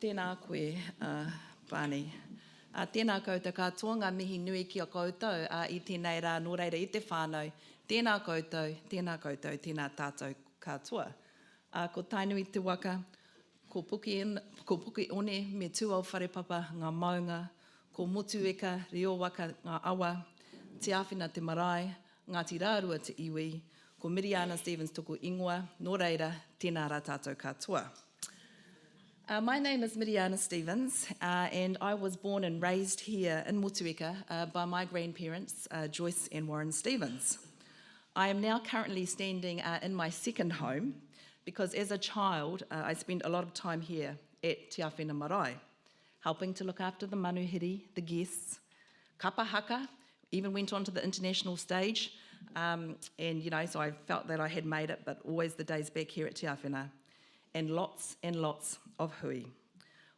Tēnā koe, Pani. Tēnā koutou katoa, ngā mihi nui ki a koutou I tēnei rā, nō reira I te whānau. Tēnā koutou, tēnā tātou katoa. Ko tainui te waka, ko puki one me tūau wharepapa ngā maunga, ko Motueka, reo waka ngā awa, te āwhina te marae, Ngāti Rārua te iwi, ko Miriana Stevens toko ingoa, nō reira, tēnā rā tātou katoa. My name is Miriana Stevens, and I was born and raised here in Motueka by my grandparents, Joyce and Warren Stevens. I am now currently standing in my second home because as a child, I spent a lot of time here at Te Āwhina Marae, helping to look after the manuhiri, the guests, kapahaka, even went on to the international stage, and so I felt that I had made it, but always the days back here at Te Āwhina. And lots of hui,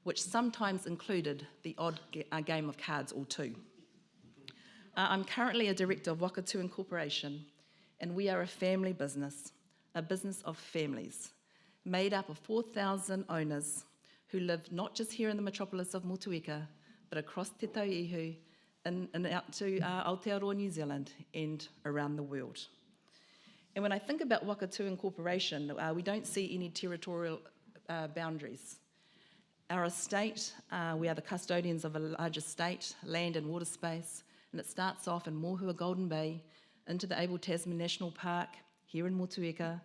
which sometimes included the odd game of cards or two. I'm currently a director of Wakatū Incorporation, and we are a family business, a business of families, made up of 4,000 owners who live not just here in the metropolis of Motueka, but across Te Tauihu and out to Aotearoa, New Zealand, and around the world. And when I think about Wakatū Incorporation, we don't see any territorial boundaries. Our estate, we are the custodians of a large estate, land and water space, and it starts off in Mohua Golden Bay, into the Abel Tasman National Park, here in Motueka,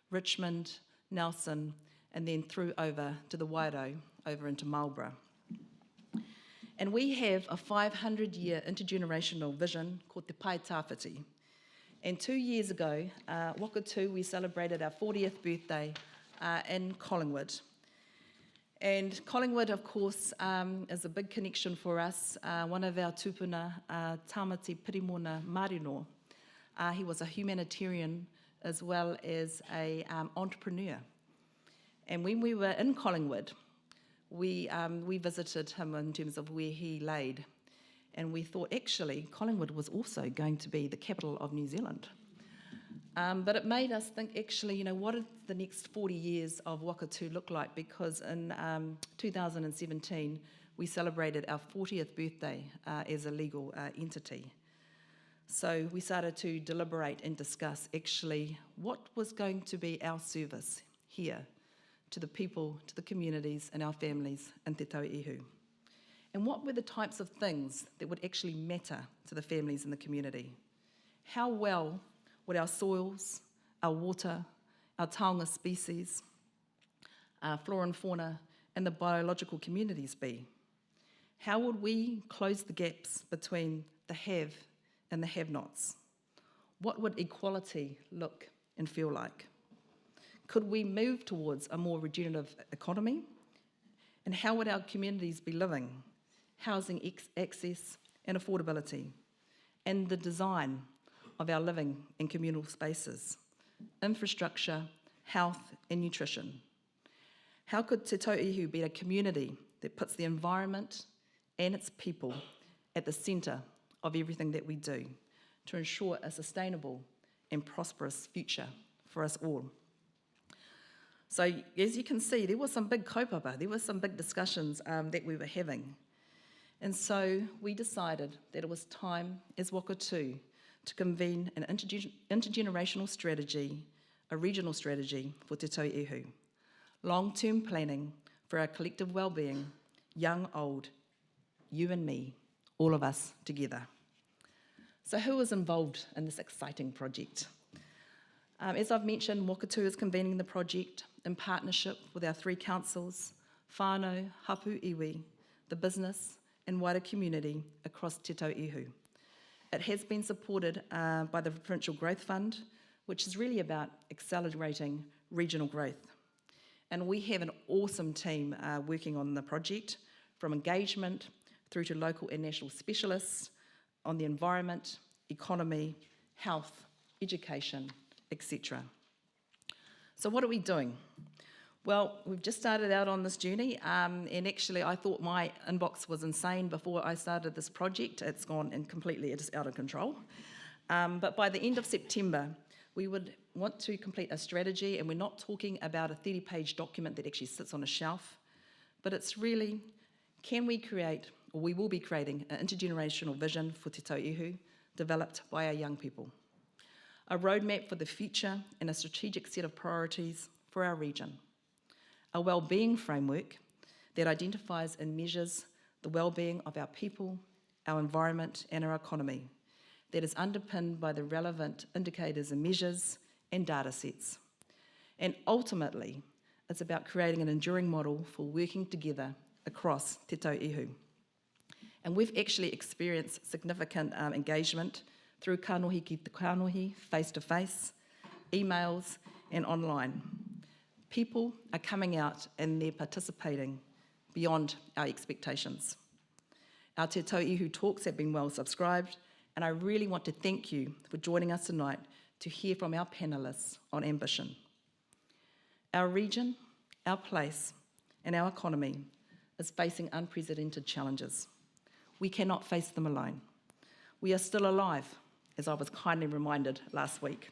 Richmond, Nelson, and then through over to the Wairau, over into Marlborough. And we have a 500-year intergenerational vision called Te Pai Tāwhiti. And 2 years ago, Wakatū, we celebrated our 40th birthday in Collingwood. And Collingwood, of course, is a big connection for us. One of our tupuna, Tamati Pirimona Marino, he was a humanitarian as well as an entrepreneur. And when we were in Collingwood, we visited him in terms of where he laid. And we thought, actually, Collingwood was also going to be the capital of New Zealand. But it made us think, actually, what did the next 40 years of Wakatū look like? Because in 2017, we celebrated our 40th birthday as a legal entity. So we started to deliberate and discuss, actually, what was going to be our service here to the people, to the communities, and our families in Te Tauihu. And what were the types of things that would actually matter to the families in the community? How well would our soils, our water, our taonga species, our flora and fauna, and the biological communities be? How would we close the gaps between the have and the have-nots? What would equality look and feel like? Could we move towards a more regenerative economy? And how would our communities be living? Housing access and affordability, and the design of our living and communal spaces, infrastructure, health and nutrition. How could Te Tauihu be a community that puts the environment and its people at the centre of everything that we do to ensure a sustainable and prosperous future for us all? So as you can see, there was some big kaupapa, there were some big discussions that we were having. And so we decided that it was time as Wakatū to convene an intergenerational strategy, a regional strategy for Te Tauihu, long-term planning for our collective well-being, young, old, you and me, all of us together. So who was involved in this exciting project? As I've mentioned, Wakatū is convening the project in partnership with our 3 councils, whānau, hapu iwi, the business, and wider community across Te Tauihu. It has been supported by the Provincial Growth Fund, which is really about accelerating regional growth. And we have an awesome team working on the project, from engagement through to local and national specialists on the environment, economy, health, education, etc. So what are we doing? Well, we've just started out on this journey, and actually I thought my inbox was insane before I started this project. It's gone and completely, it is out of control. But by the end of September, we would want to complete a strategy, and we're not talking about a 30-page document that actually sits on a shelf, but it's really, can we create, or we will be creating, an intergenerational vision for Te Tauihu developed by our young people. A roadmap for the future and a strategic set of priorities for our region. A well-being framework that identifies and measures the well-being of our people, our environment and our economy, that is underpinned by the relevant indicators and measures and data sets. And ultimately, it's about creating an enduring model for working together across Te Tauihu. And we've actually experienced significant engagement through kanohi ki te kanohi, face-to-face, emails and online. People are coming out and they're participating beyond our expectations. Our Te Tauihu talks have been well subscribed, and I really want to thank you for joining us tonight to hear from our panellists on ambition. Our region, our place, and our economy is facing unprecedented challenges. We cannot face them alone. We are still alive, as I was kindly reminded last week,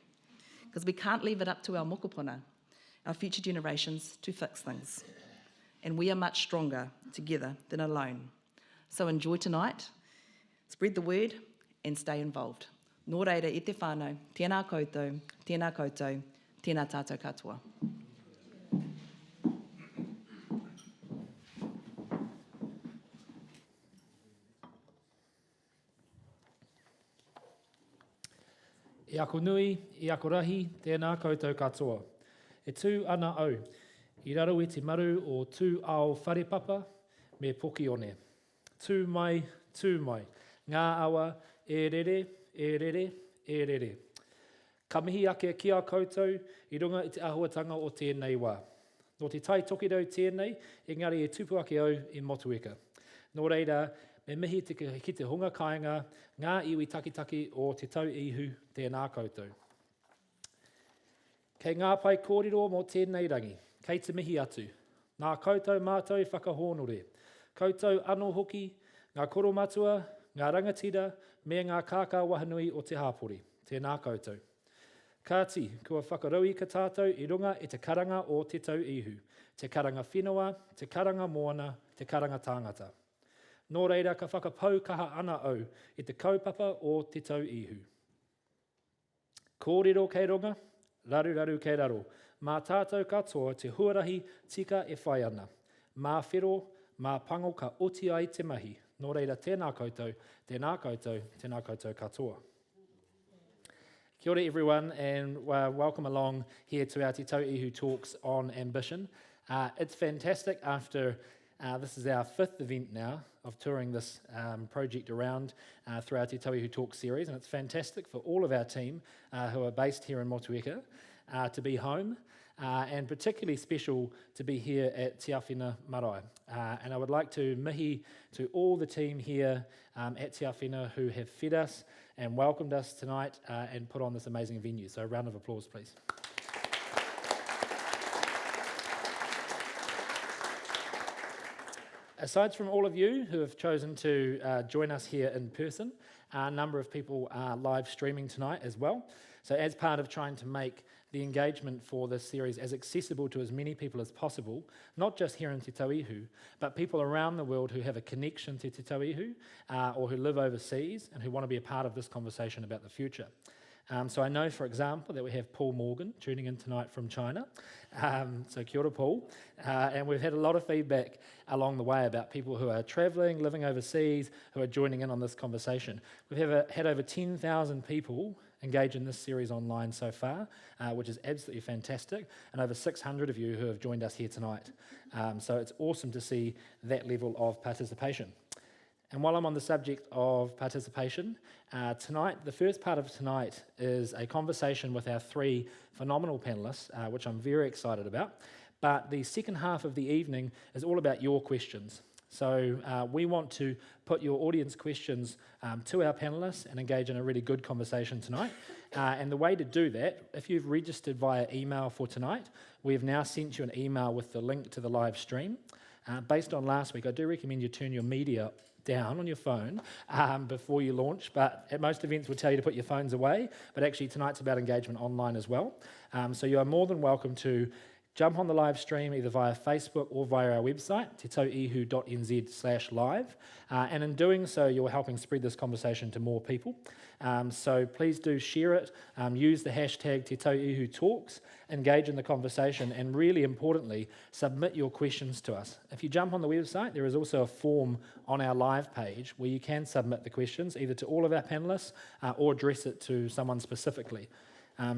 because we can't leave it up to our mokopuna, our future generations, to fix things. And we are much stronger together than alone. So enjoy tonight, spread the word, and stay involved. Nō reira i te whānau, tēnā koutou, tēnā tātou katoa. I ako nui, I ako rahi, tēnā koutou katoa. E tū ana au, I raro i te maru o tū ao wharepapa me poki one. Tū mai, ngā awa, e rere, e rere, e rere. Ka mihi ake ki a koutou I runga I te ahuatanga o tēnei wā. Nō te tai tokirau tēnei, engari e tupu ake au I Motueka. Nō reira, me mihi ki te hunga kāinga, ngā iwi takitaki o te Tauihu tēnā koutou. Kei ngā pai kōrero mō tēnei rangi, kei te mihi atu. Nā koutou mātou whakahōnore. Koutou anō hoki, ngā koromatua, ngā rangatira, me ngā kākā wahanui o te hāpori. Tēnā koutou. Ka ti, kua whakaraui ka tātou I runga I te karanga o te Tauihu. Te karanga whenua, te karanga moana, te karanga tāngata. Nō reira ka whakapau kaha ana au I te kaupapa o te Tauihu. Kōrero kei runga, raru kei raro. Mā tātou katoa te huarahi tika e whai ana. Mā whiro, mā pango ka oti ai te mahi. Nō reira tēnā koutou, tēnā koutou katoa. Kia ora everyone, and welcome along here to our Te Tauihu Talks on Ambition. It's fantastic after, this is our 5th event now of touring this project around through our Te Tauihu Talks series, and it's fantastic for all of our team who are based here in Motueka to be home, and particularly special to be here at Te Awhina Marae. And I would like to mihi to all the team here at Te Awhina who have fed us and welcomed us tonight and put on this amazing venue. So a round of applause, please. Aside from all of you who have chosen to join us here in person, a number of people are live streaming tonight as well. So as part of trying to make the engagement for this series as accessible to as many people as possible, not just here in Te Tauihu, but people around the world who have a connection to Te Tauihu or who live overseas and who want to be a part of this conversation about the future. So I know, for example, that we have Paul Morgan tuning in tonight from China. So kia ora, Paul. And we've had a lot of feedback along the way about people who are travelling, living overseas, who are joining in on this conversation. We've had over 10,000 people engage in this series online so far, which is absolutely fantastic, and over 600 of you who have joined us here tonight. So it's awesome to see that level of participation. And while I'm on the subject of participation, tonight, the first part of tonight is a conversation with our 3 phenomenal panellists, which I'm very excited about. But the second half of the evening is all about your questions. So we want to put your audience questions to our panellists and engage in a really good conversation tonight. And the way to do that, if you've registered via email for tonight, we've now sent you an email with the link to the live stream. Based on last week, I do recommend you turn your media down on your phone before you launch, but at most events we'll tell you to put your phones away, but actually tonight's about engagement online as well. So you are more than welcome to Jump on the live stream either via Facebook or via our website, tauihu.nz/live, and in doing so, you're helping spread this conversation to more people. So please do share it, use the hashtag Te Tauihu Talks, engage in the conversation, and really importantly, submit your questions to us. If you jump on the website, there is also a form on our live page where you can submit the questions either to all of our panellists or address it to someone specifically.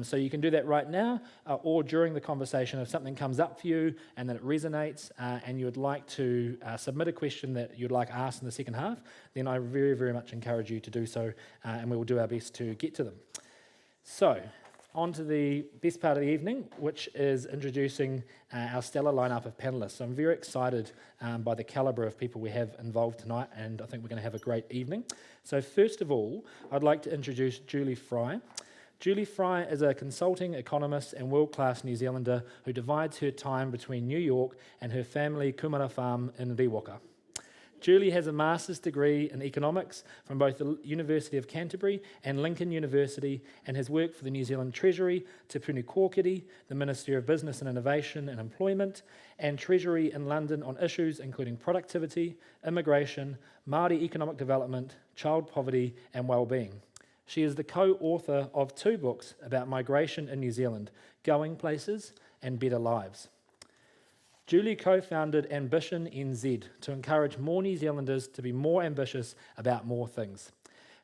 So you can do that right now or during the conversation. If something comes up for you and that it resonates and you would like to submit a question that you'd like asked in the second half, then I very, very much encourage you to do so and we will do our best to get to them. So, on to the best part of the evening, which is introducing our stellar lineup of panellists. So I'm very excited by the calibre of people we have involved tonight, and I think we're going to have a great evening. So first of all, I'd like to introduce Julie Fry. Julie Fry is a consulting economist and world-class New Zealander who divides her time between New York and her family kumara farm in Riwaka. Julie has a master's degree in economics from both the University of Canterbury and Lincoln University and has worked for the New Zealand Treasury, Te Puni Kōkiri, the Ministry of Business and Innovation and Employment, and Treasury in London on issues including productivity, immigration, Māori economic development, child poverty and well-being. She is the co-author of 2 books about migration in New Zealand, Going Places and Better Lives. Julie co-founded Ambition NZ to encourage more New Zealanders to be more ambitious about more things.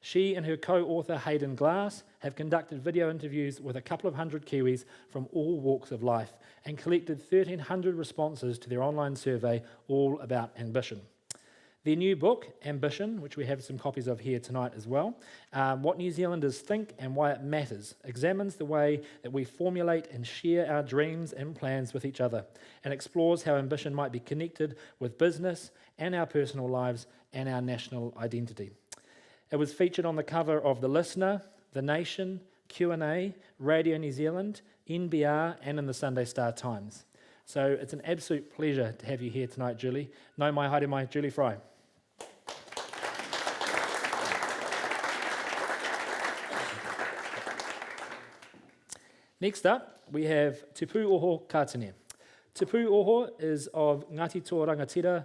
She and her co-author Hayden Glass have conducted video interviews with a couple of hundred Kiwis from all walks of life and collected 1,300 responses to their online survey all about ambition. Their new book, Ambition, which we have some copies of here tonight as well, What New Zealanders Think and Why It Matters, examines the way that we formulate and share our dreams and plans with each other, and explores how ambition might be connected with business and our personal lives and our national identity. It was featured on the cover of The Listener, The Nation, Q&A, Radio New Zealand, NBR, and in the Sunday Star Times. So it's an absolute pleasure to have you here tonight, Julie. Nau mai, haere mai, Julie Fry. Next up, we have Te Puoho Katene. Te Puoho is of Ngāti Toa Rangatira,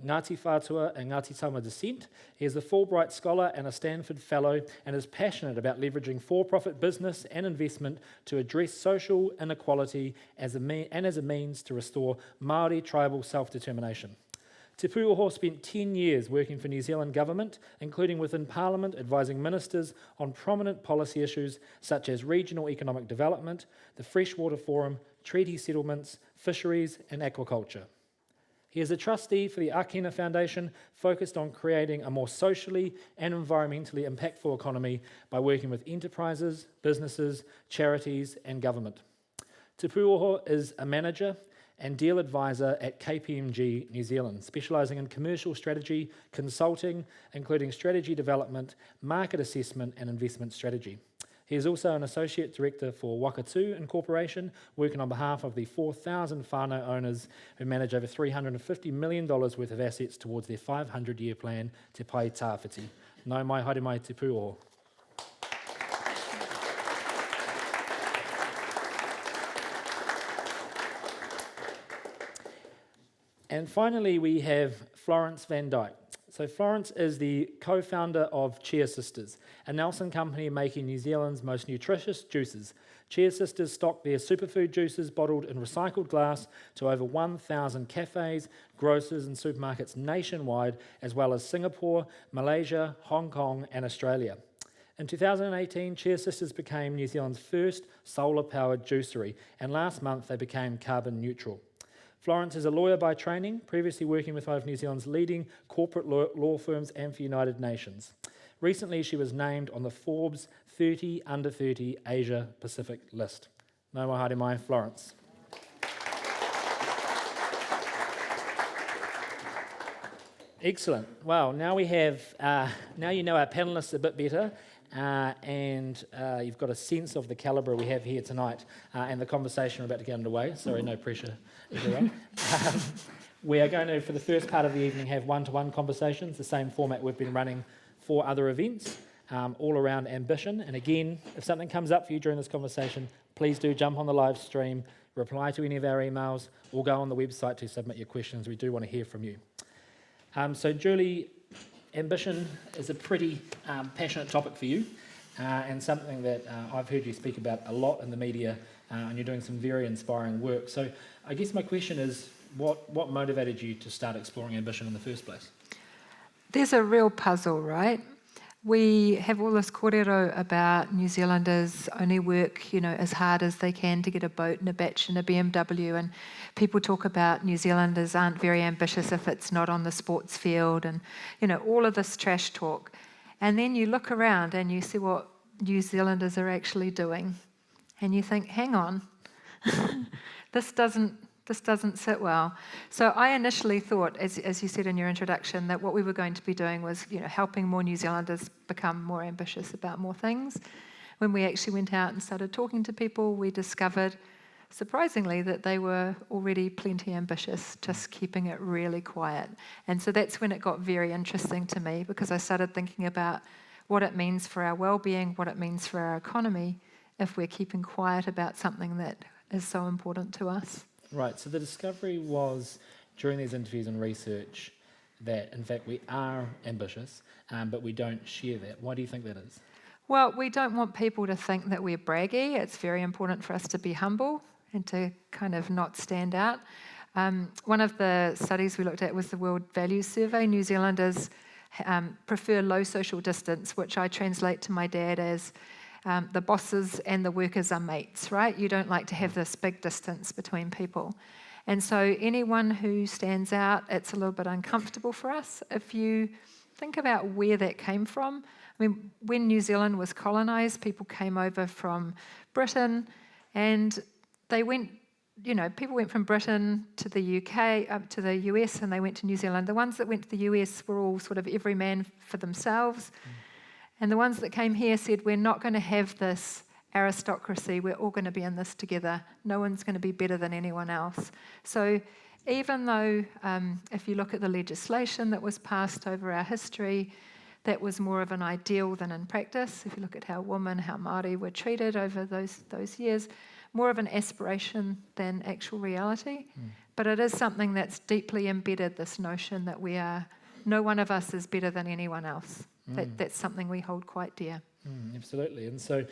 Ngāti Whātua and Ngāti Tauma descent. He is a Fulbright scholar and a Stanford Fellow and is passionate about leveraging for-profit business and investment to address social inequality as a means to restore Māori tribal self-determination. Te Puoho spent 10 years working for New Zealand government, including within Parliament, advising ministers on prominent policy issues such as regional economic development, the Freshwater Forum, treaty settlements, fisheries and aquaculture. He is a trustee for the Akina Foundation, focused on creating a more socially and environmentally impactful economy by working with enterprises, businesses, charities and government. Te Puoho is a manager and deal advisor at KPMG New Zealand, specialising in commercial strategy, consulting, including strategy development, market assessment and investment strategy. He is also an Associate Director for Wakatu Incorporation, working on behalf of the 4,000 whānau owners who manage over $350 million worth of assets towards their 500-year plan Te Pai Tāwhiti. Nau mai, haere mai, Te Puoho. And finally, we have Florence van Dyke. So Florence is the co-founder of Chia Sisters, a Nelson company making New Zealand's most nutritious juices. Chia Sisters stock their superfood juices bottled in recycled glass to over 1,000 cafes, grocers and supermarkets nationwide, as well as Singapore, Malaysia, Hong Kong and Australia. In 2018, Chia Sisters became New Zealand's first solar-powered juicery, and last month they became carbon neutral. Florence is a lawyer by training, previously working with one of New Zealand's leading corporate law firms and for United Nations. Recently, she was named on the Forbes 30 Under 30 Asia Pacific list. Nau mai, haere mai, Florence. Excellent. Well, now we have, now you know our panellists a bit better. And you've got a sense of the calibre we have here tonight and the conversation we're about to get underway. Sorry, no pressure, everyone. We are going to, for the first part of the evening, have one-to-one conversations, the same format we've been running for other events, all around ambition. And again, if something comes up for you during this conversation, please do jump on the live stream, reply to any of our emails, or go on the website to submit your questions. We do want to hear from you. So Julie, ambition is a pretty passionate topic for you, and something that I've heard you speak about a lot in the media, and you're doing some very inspiring work. So I guess my question is, what motivated you to start exploring ambition in the first place? There's a real puzzle, right? We have all this kōrero about New Zealanders only work, as hard as they can to get a boat and a batch and a BMW, and people talk about New Zealanders aren't very ambitious if it's not on the sports field, and all of this trash talk. And then you look around and you see what New Zealanders are actually doing, and you think, hang on, this doesn't sit well. So I initially thought, as you said in your introduction, that what we were going to be doing was, helping more New Zealanders become more ambitious about more things. When we actually went out and started talking to people, we discovered, surprisingly, that they were already plenty ambitious, just keeping it really quiet. And so that's when it got very interesting to me, because I started thinking about what it means for our well-being, what it means for our economy, if we're keeping quiet about something that is so important to us. Right, so the discovery was during these interviews and research that, in fact, we are ambitious, but we don't share that. Why do you think that is? Well, we don't want people to think that we're braggy. It's very important for us to be humble and to kind of not stand out. One of the studies we looked at was the World Values Survey. New Zealanders prefer low social distance, which I translate to my dad as the bosses and the workers are mates, right? You don't like to have this big distance between people. And so anyone who stands out, it's a little bit uncomfortable for us. If you think about where that came from, I mean, when New Zealand was colonised, people came over from Britain, and they went, people went from Britain to the UK, up to the US, and they went to New Zealand. The ones that went to the US were all sort of every man for themselves. And the ones that came here said, we're not going to have this aristocracy, we're all going to be in this together. No one's going to be better than anyone else. So even though, if you look at the legislation that was passed over our history, that was more of an ideal than in practice. If you look at how women, how Māori were treated over those years, more of an aspiration than actual reality. But it is something that's deeply embedded, this notion that no one of us is better than anyone else. That's something we hold quite dear. Absolutely. And so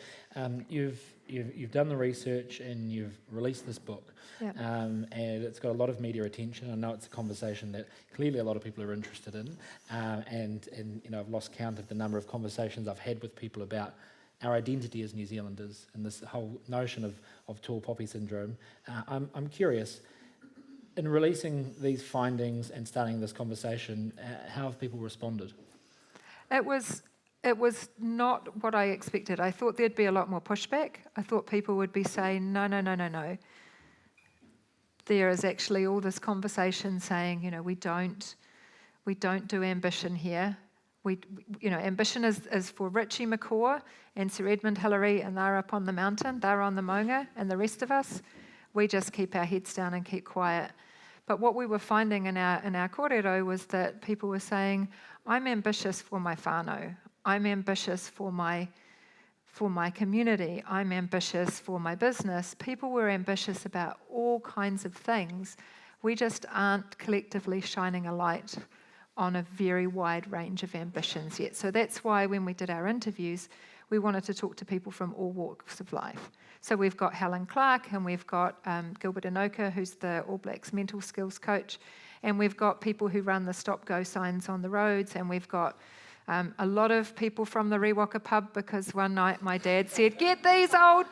you've done the research and you've released this book. Yep. And it's got a lot of media attention. I know it's a conversation that clearly a lot of people are interested in. And I've lost count of the number of conversations I've had with people about our identity as New Zealanders and this whole notion of tall poppy syndrome. I'm curious, in releasing these findings and starting this conversation, how have people responded? It was not what I expected. I thought there'd be a lot more pushback. I thought people would be saying, no. There is actually all this conversation saying, we don't do ambition here. Ambition is for Richie McCaw and Sir Edmund Hillary, and they're up on the mountain, they're on the maunga, and the rest of us, we just keep our heads down and keep quiet. But what we were finding in our kōrero was that people were saying, I'm ambitious for my whānau. I'm ambitious for my community. I'm ambitious for my business. People were ambitious about all kinds of things. We just aren't collectively shining a light on a very wide range of ambitions yet. So that's why when we did our interviews, we wanted to talk to people from all walks of life. So we've got Helen Clark, and we've got Gilbert Enoka, who's the All Blacks mental skills coach, and we've got people who run the stop-go signs on the roads, and we've got a lot of people from the Rewaka pub, because one night my dad said, get these old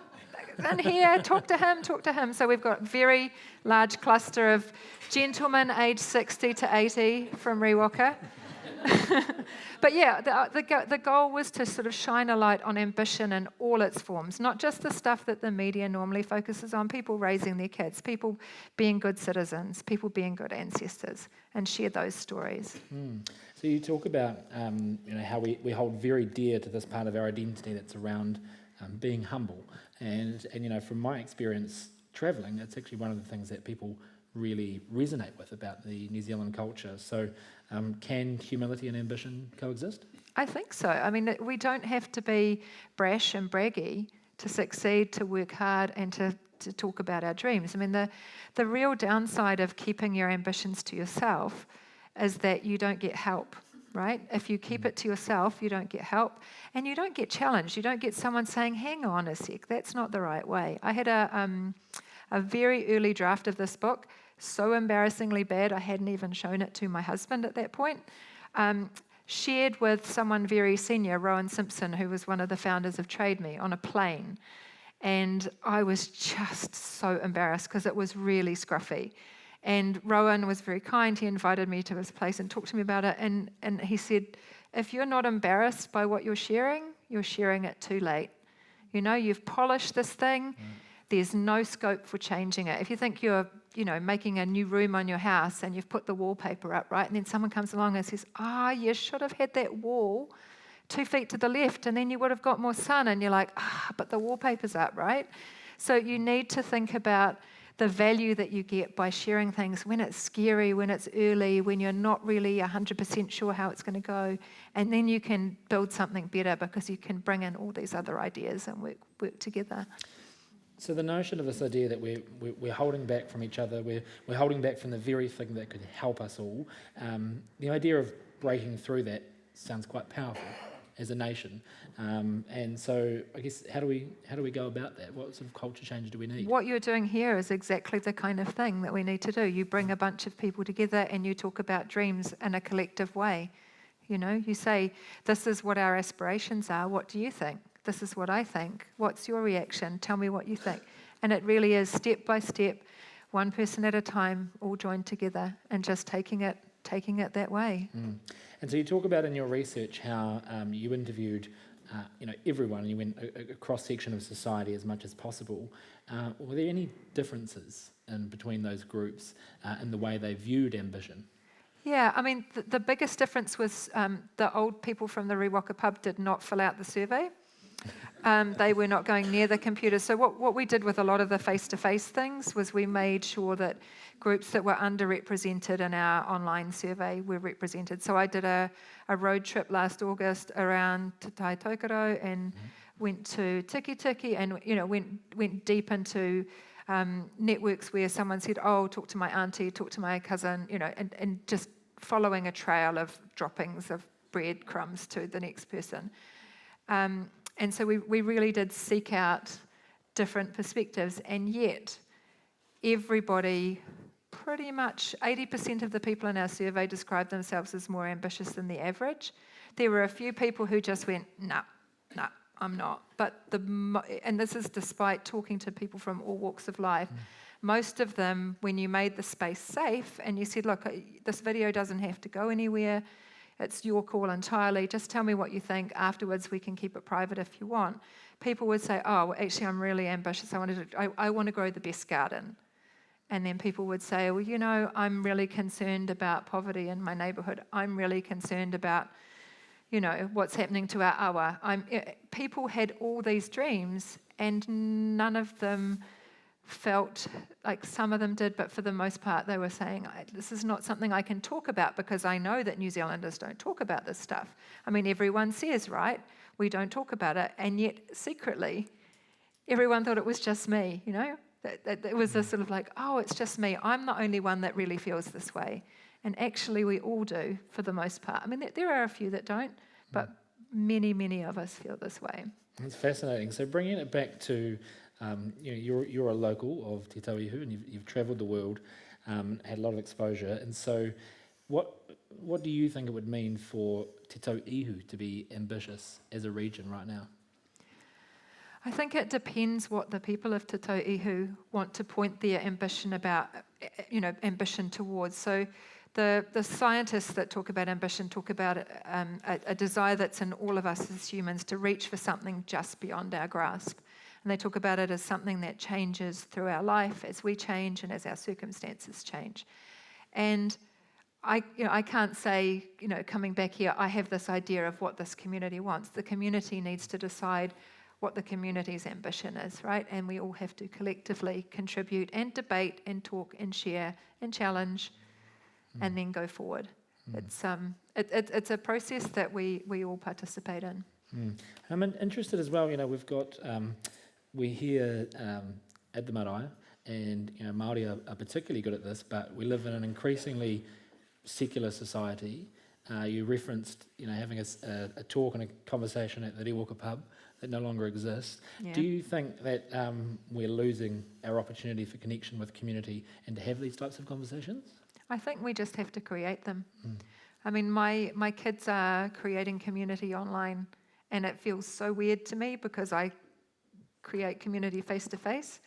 in here, talk to him. So we've got a very large cluster of gentlemen aged 60 to 80 from Rewaka. But yeah, the goal was to sort of shine a light on ambition in all its forms, not just the stuff that the media normally focuses on, people raising their kids, people being good citizens, people being good ancestors, and share those stories. So you talk about how we hold very dear to this part of our identity that's around being humble. And from my experience travelling, it's actually one of the things that people really resonate with about the New Zealand culture. So can humility and ambition coexist? I think so. I mean, we don't have to be brash and braggy to succeed, to work hard, and to talk about our dreams. I mean, the real downside of keeping your ambitions to yourself is that you don't get help, right? If you keep it to yourself, you don't get help, and you don't get challenged. You don't get someone saying, hang on a sec, that's not the right way. I had a very early draft of this book, so embarrassingly bad, I hadn't even shown it to my husband at that point. Shared with someone very senior, Rowan Simpson, who was one of the founders of Trade Me, on a plane. And I was just so embarrassed because it was really scruffy. And Rowan was very kind. He invited me to his place and talked to me about it. And he said, if you're not embarrassed by what you're sharing it too late. You know, you've polished this thing. There's no scope for changing it. If you think you're, making a new room on your house and you've put the wallpaper up, right? And then someone comes along and says, you should have had that wall 2 feet to the left and then you would have got more sun. And you're like, but the wallpaper's up, right? So you need to think about the value that you get by sharing things when it's scary, when it's early, when you're not really 100% sure how it's going to go. And then you can build something better because you can bring in all these other ideas and work together. So the notion of this idea that we're holding back from each other, we're holding back from the very thing that could help us all, the idea of breaking through that sounds quite powerful as a nation. And so I guess how do we go about that? What sort of culture change do we need? What you're doing here is exactly the kind of thing that we need to do. You bring a bunch of people together and you talk about dreams in a collective way. You say, this is what our aspirations are. What do you think? This is what I think. What's your reaction? Tell me what you think. And it really is step by step, one person at a time, all joined together and just taking it that way. And so you talk about in your research how you interviewed everyone, and you went a cross-section of society as much as possible. Were there any differences between those groups in the way they viewed ambition? Yeah, I mean, the biggest difference was the old people from the Rewaka pub did not fill out the survey. They were not going near the computer. So what we did with a lot of the face-to-face things was we made sure that groups that were underrepresented in our online survey were represented. So I did a road trip last August around Te Tai Tokoro and went to Tiki and went deep into networks where someone said, talk to my auntie, talk to my cousin, and just following a trail of droppings of breadcrumbs to the next person. And so we really did seek out different perspectives, and yet everybody, pretty much 80% of the people in our survey described themselves as more ambitious than the average. There were a few people who just went, nah, I'm not. But and this is despite talking to people from all walks of life. Most of them, when you made the space safe and you said, look, this video doesn't have to go anywhere, it's your call entirely. Just tell me what you think. Afterwards, we can keep it private if you want. People would say, actually, I'm really ambitious. I want to grow the best garden. And then people would say, I'm really concerned about poverty in my neighbourhood. I'm really concerned about, what's happening to our awa. People had all these dreams, and none of them felt like, some of them did, but for the most part they were saying, this is not something I can talk about because I know that New Zealanders don't talk about this stuff. I mean, everyone says, right, we don't talk about it, and yet secretly everyone thought it was just me, that it was this sort of like, it's just me, I'm the only one that really feels this way. And actually we all do for the most part. I mean, there are a few that don't, but many of us feel this way. It's fascinating. So bringing it back to you're a local of Te Tauihu, and you've travelled the world, had a lot of exposure. And so what do you think it would mean for Te Tauihu to be ambitious as a region right now? I think it depends what the people of Te Tauihu want to point their ambition towards. So the scientists that talk about ambition talk about a desire that's in all of us as humans to reach for something just beyond our grasp. And they talk about it as something that changes through our life as we change and as our circumstances change. And I can't say, coming back here, I have this idea of what this community wants. The community needs to decide what the community's ambition is, right? And we all have to collectively contribute and debate and talk and share and challenge and then go forward. It's a process that we all participate in. I'm interested as well, we've got... we hear at the marae, and Māori are particularly good at this, but we live in an increasingly secular society. You referenced having a talk and a conversation at the Rewalker pub that no longer exists. Yeah. Do you think that we're losing our opportunity for connection with community and to have these types of conversations? I think we just have to create them. I mean, my kids are creating community online, and it feels so weird to me because I create community face to face.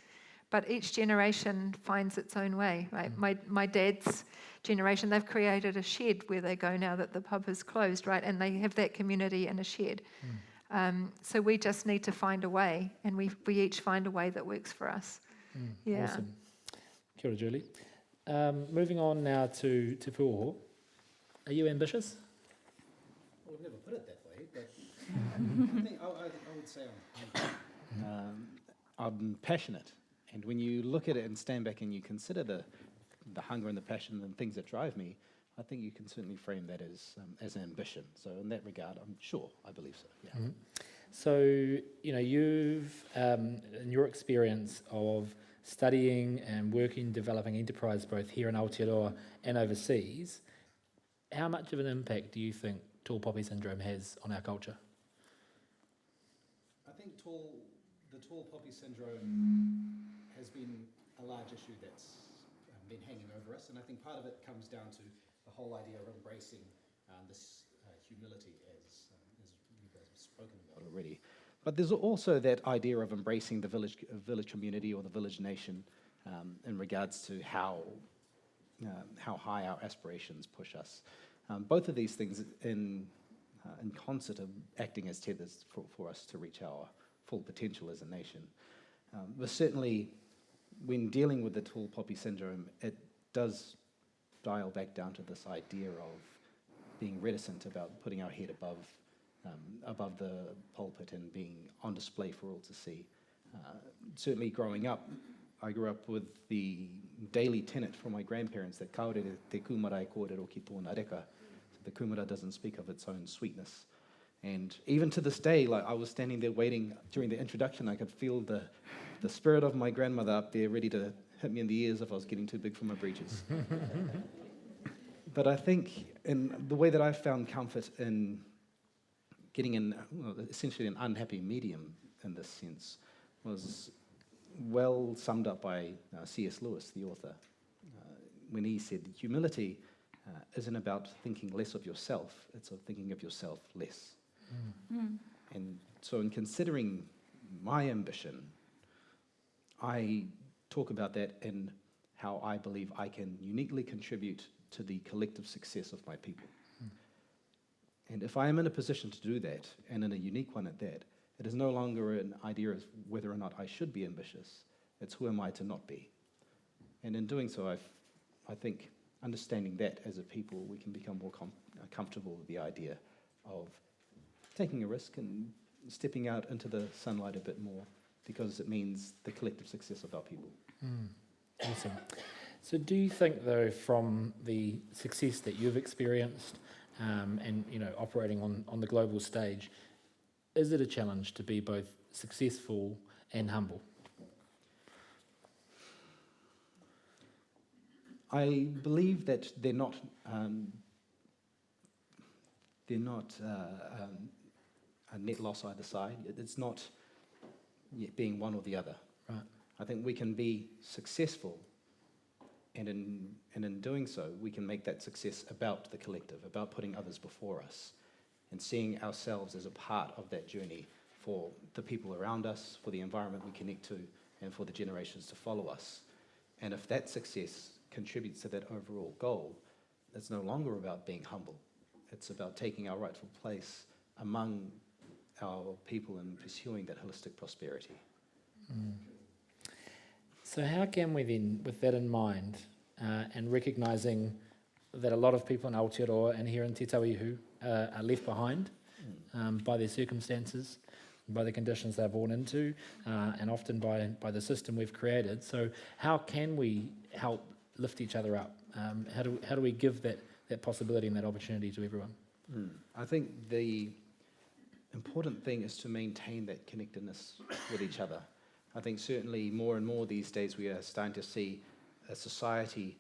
But each generation finds its own way, right? My dad's generation, they've created a shed where they go now that the pub has closed, right? And they have that community in a shed. So we just need to find a way, and we each find a way that works for us. Yeah. Awesome. Kia ora, Julie. Moving on now to Puoho. Are you ambitious? Well, I've never put it that way, but I think I would say I'm passionate. And when you look at it and stand back and you consider the hunger and the passion and things that drive me, I think you can certainly frame that as ambition. So in that regard, I believe so. Yeah. So, you've, in your experience of studying and working, developing enterprise both here in Aotearoa and overseas, how much of an impact do you think tall poppy syndrome has on our culture? I think the tall poppy syndrome has been a large issue that's been hanging over us, and I think part of it comes down to the whole idea of embracing this humility, as you guys have spoken about already. But there's also that idea of embracing the village community or the village nation in regards to how high our aspirations push us. Both of these things in concert are acting as tethers for us to reach our full potential as a nation. But certainly, when dealing with the tall poppy syndrome, it does dial back down to this idea of being reticent about putting our head above the pulpit and being on display for all to see. Certainly growing up, I grew up with the daily tenet from my grandparents that kaore te kumara e kōrero ki tōna reka. The kumara doesn't speak of its own sweetness. And even to this day, like I was standing there waiting during the introduction, I could feel the spirit of my grandmother up there ready to hit me in the ears if I was getting too big for my breeches. But I think in the way that I found comfort in getting in essentially an unhappy medium in this sense was well summed up by C.S. Lewis, the author, when he said humility isn't about thinking less of yourself, it's of thinking of yourself less. And so in considering my ambition, I talk about that in how I believe I can uniquely contribute to the collective success of my people. And if I am in a position to do that, and in a unique one at that, it is no longer an idea of whether or not I should be ambitious, it's who am I to not be. And in doing so, I think understanding that as a people, we can become more comfortable with the idea of taking a risk and stepping out into the sunlight a bit more, because it means the collective success of our people. Awesome. So do you think, though, from the success that you've experienced and operating on the global stage, is it a challenge to be both successful and humble? I believe that they're not a net loss either side. It's not being one or the other. Right. I think we can be successful, and in doing so, we can make that success about the collective, about putting others before us, and seeing ourselves as a part of that journey for the people around us, for the environment we connect to, and for the generations to follow us. And if that success contributes to that overall goal, it's no longer about being humble. It's about taking our rightful place among our people and pursuing that holistic prosperity. So how can we then, with that in mind, and recognising that a lot of people in Aotearoa and here in Te Tauihu are left behind by their circumstances, by the conditions they're born into, and often by the system we've created. So how can we help lift each other up? How do we give that possibility and that opportunity to everyone? I think the important thing is to maintain that connectedness with each other. I think certainly more and more these days we are starting to see a society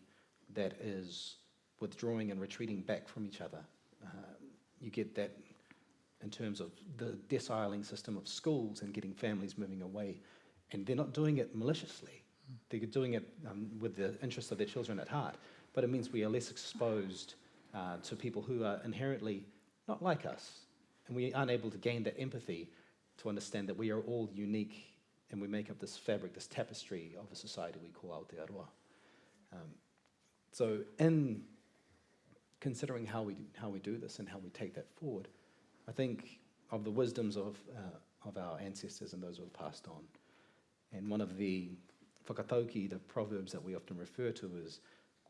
that is withdrawing and retreating back from each other. You get that in terms of the deciling system of schools and getting families moving away. And they're not doing it maliciously. They're doing it with the interests of their children at heart. But it means we are less exposed to people who are inherently not like us. And we aren't able to gain that empathy to understand that we are all unique and we make up this fabric, this tapestry of a society we call Aotearoa. So in considering how we do this and how we take that forward, I think of the wisdoms of our ancestors and those who have passed on. And one of the whakatauki, the proverbs that we often refer to is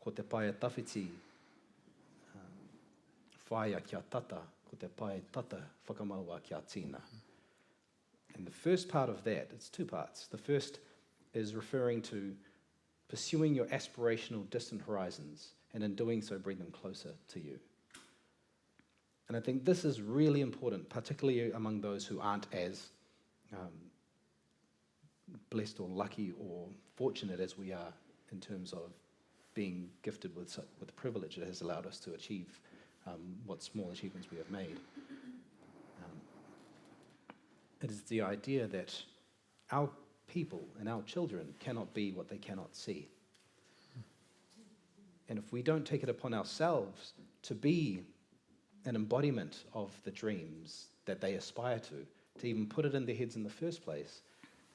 ko te pae tawhiti whaia kia tata, ko te pae tata whakamaua kia tina. And the first part of that, it's two parts. The first is referring to pursuing your aspirational distant horizons, and in doing so bring them closer to you. And I think this is really important, particularly among those who aren't as blessed or lucky or fortunate as we are in terms of being gifted with the privilege that has allowed us to achieve what small achievements we have made. It is the idea that our people and our children cannot be what they cannot see. And if we don't take it upon ourselves to be an embodiment of the dreams that they aspire to even put it in their heads in the first place,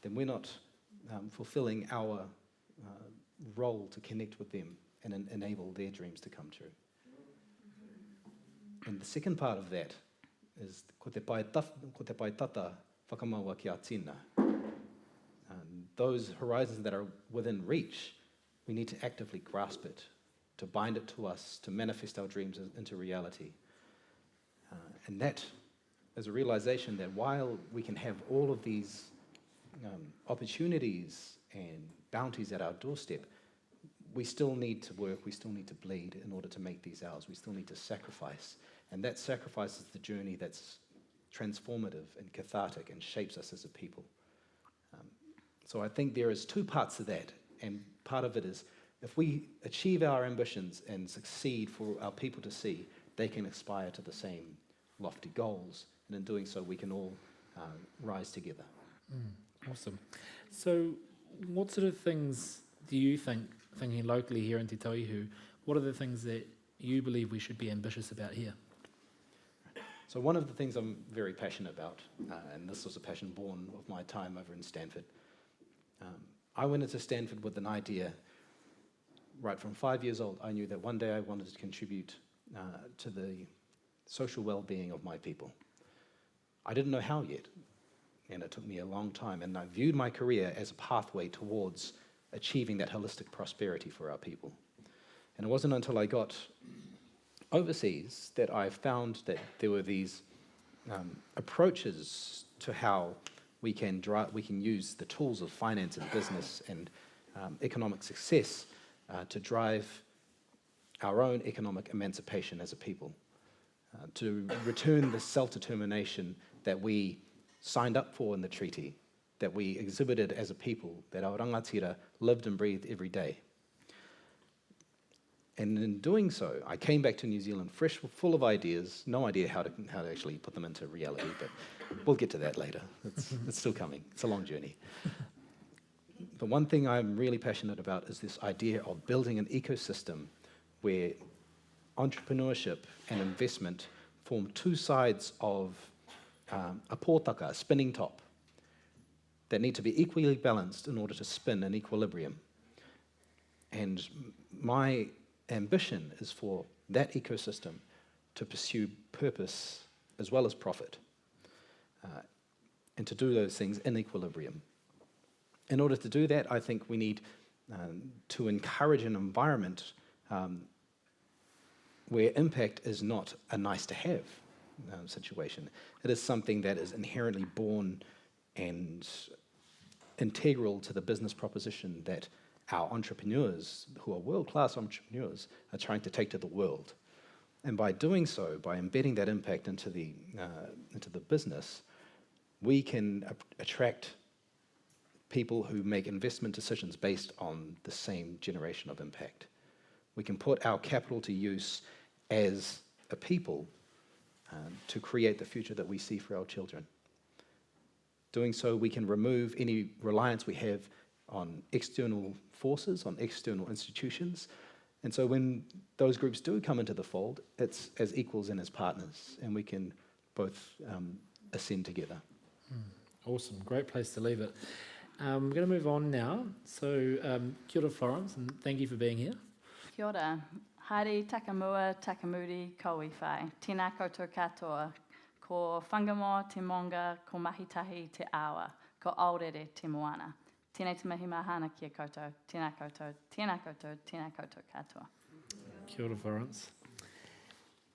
then we're not fulfilling our role to connect with them and enable their dreams to come true. And the second part of that is ko te pae tata whakamaua kia tina. Those horizons that are within reach, we need to actively grasp it, to bind it to us, to manifest our dreams into reality. And that is a realization that while we can have all of these opportunities and bounties at our doorstep, we still need to work, we still need to bleed in order to make these ours. We still need to sacrifice. And that sacrifice is the journey that's transformative and cathartic and shapes us as a people. So I think there is two parts to that. And part of it is if we achieve our ambitions and succeed for our people to see, they can aspire to the same lofty goals. And in doing so, we can all rise together. Awesome. So what sort of things do you think, thinking locally here in Te Tauihu, what are the things that you believe we should be ambitious about here? So one of the things I'm very passionate about, and this was a passion born of my time over in Stanford, I went into Stanford with an idea. Right from 5 years old, I knew that one day I wanted to contribute to the social well-being of my people. I didn't know how yet, and it took me a long time, and I viewed my career as a pathway towards achieving that holistic prosperity for our people. And it wasn't until I got overseas that I found that there were these approaches to how we can use the tools of finance and business and economic success to drive our own economic emancipation as a people, to return the self-determination that we signed up for in the treaty, that we exhibited as a people, that our rangatira lived and breathed every day. And in doing so, I came back to New Zealand fresh, full of ideas, no idea how to actually put them into reality, but we'll get to that later. It's still coming. It's a long journey. But one thing I'm really passionate about is this idea of building an ecosystem where entrepreneurship and investment form two sides of a pōtaka, a spinning top, that need to be equally balanced in order to spin in equilibrium. And my ambition is for that ecosystem to pursue purpose as well as profit, and to do those things in equilibrium. In order to do that, I think we need to encourage an environment where impact is not a nice-to-have situation. It is something that is inherently born and integral to the business proposition that our entrepreneurs, who are world-class entrepreneurs, are trying to take to the world. And by doing so, by embedding that impact into the business, we can attract people who make investment decisions based on the same generation of impact. We can put our capital to use as a people to create the future that we see for our children. Doing so, we can remove any reliance we have on external forces, on external institutions. And so when those groups do come into the fold, it's as equals and as partners, and we can both ascend together. Awesome, great place to leave it. We're going to move on now. So, kia ora, Florence, and thank you for being here. Kia ora. Haere takamua, takamuri, kouiwhai. Tēnā koutou katoa. Ko whangamo te monga, ko mahitahi te awa. Ko aorere te moana. Tēnei te mihi mahana kia koutou. Tēnā koutou, tēnā koutou, tēnā koutou katoa. Kia ora, Florence.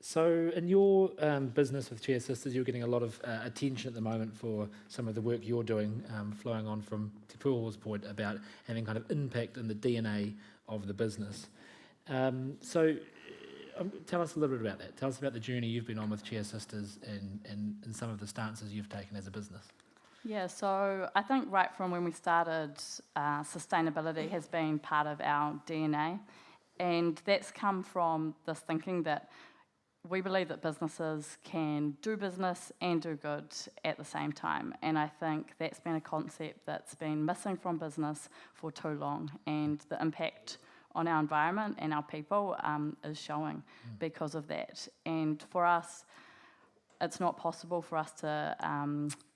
So in your business with Chair Sisters, you're getting a lot of attention at the moment for some of the work you're doing, flowing on from Te Puoho's point about having kind of impact in the DNA of the business. So tell us a little bit about that. Tell us about the journey you've been on with Chair Sisters and some of the stances you've taken as a business. Yeah, so I think right from when we started, sustainability has been part of our DNA, and that's come from this thinking that we believe that businesses can do business and do good at the same time, and I think that's been a concept that's been missing from business for too long, and the impact on our environment and our people is showing because of that. And for us, it's not possible for us to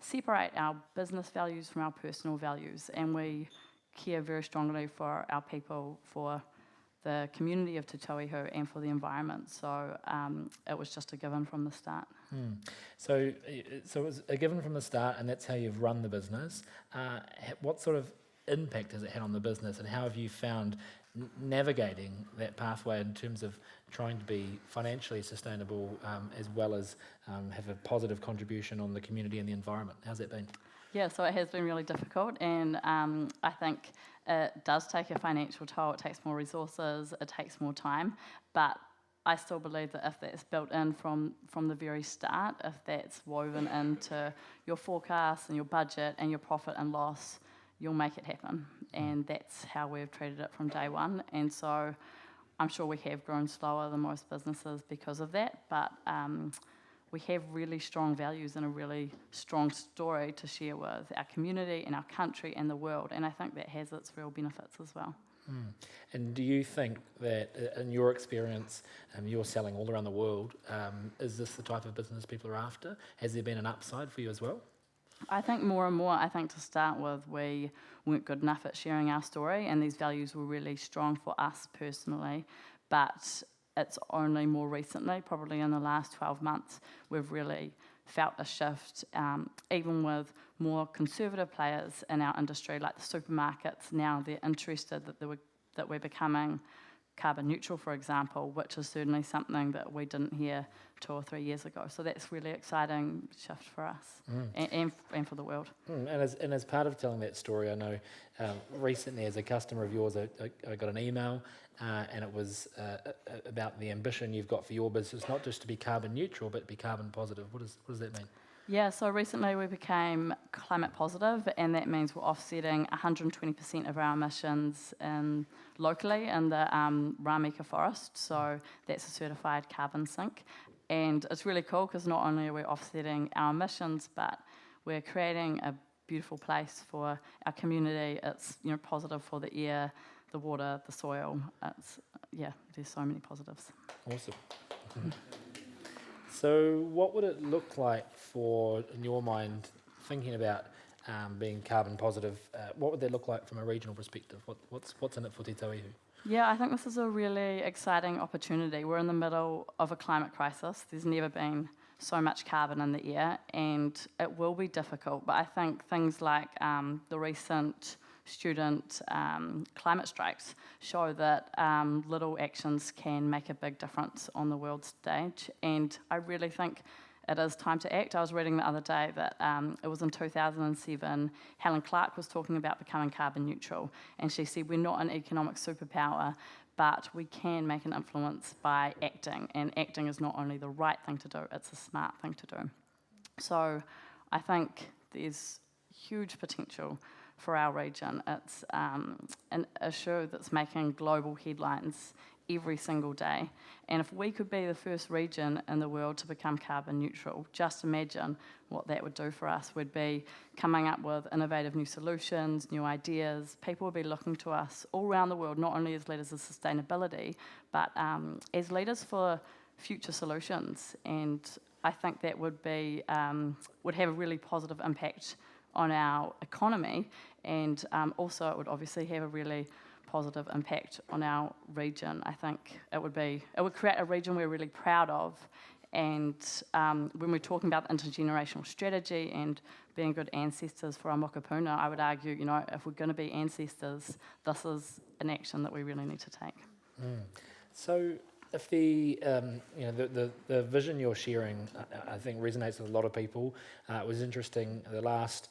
separate our business values from our personal values, and we care very strongly for our people, for the community of Te Tauihu and for the environment. So it was just a given from the start. So it was a given from the start, and that's how you've run the business. What sort of impact has it had on the business, and how have you found navigating that pathway in terms of trying to be financially sustainable as well as have a positive contribution on the community and the environment? How's that been? Yeah, so it has been really difficult, and I think it does take a financial toll. It takes more resources, it takes more time, but I still believe that if that's built in from the very start, if that's woven into your forecast and your budget and your profit and loss, you'll make it happen. And that's how we've treated it from day one. And so I'm sure we have grown slower than most businesses because of that, but we have really strong values and a really strong story to share with our community and our country and the world, and I think that has its real benefits as well. And do you think that, in your experience, you're selling all around the world, is this the type of business people are after? Has there been an upside for you as well? I think more and more, I think to start with, we weren't good enough at sharing our story, and these values were really strong for us personally, but it's only more recently, probably in the last 12 months, we've really felt a shift, even with more conservative players in our industry, like the supermarkets. Now they're interested that we're becoming carbon neutral, for example, which is certainly something that we didn't hear 2 or 3 years ago. So that's really exciting shift for us and for the world. And as part of telling that story, I know recently as a customer of yours, I got an email and it was about the ambition you've got for your business, not just to be carbon neutral, but to be carbon positive. What does that mean? Yeah, so recently we became climate positive, and that means we're offsetting 120% of our emissions locally in the Ramika forest, so that's a certified carbon sink. And it's really cool because not only are we offsetting our emissions, but we're creating a beautiful place for our community. It's positive for the air, the water, the soil. There's so many positives. Awesome. So what would it look like in your mind, thinking about being carbon positive, what would that look like from a regional perspective? What's in it for Te Tauihu? Yeah, I think this is a really exciting opportunity. We're in the middle of a climate crisis. There's never been so much carbon in the air, and it will be difficult. But I think things like the recent student climate strikes show that little actions can make a big difference on the world stage, and I really think it is time to act. I was reading the other day that it was in 2007, Helen Clark was talking about becoming carbon neutral, and she said we're not an economic superpower, but we can make an influence by acting, and acting is not only the right thing to do, it's a smart thing to do. So I think there's huge potential for our region. It's an issue that's making global headlines every single day. And if we could be the first region in the world to become carbon neutral, just imagine what that would do for us. We'd be coming up with innovative new solutions, new ideas. People would be looking to us all around the world, not only as leaders of sustainability, but as leaders for future solutions. And I think that would be would have a really positive impact on our economy, and also it would obviously have a really positive impact on our region. I think it would create a region we're really proud of. And when we're talking about the intergenerational strategy and being good ancestors for our mokopuna, I would argue, if we're going to be ancestors, this is an action that we really need to take. So if the vision you're sharing, I think resonates with a lot of people. It was interesting, the last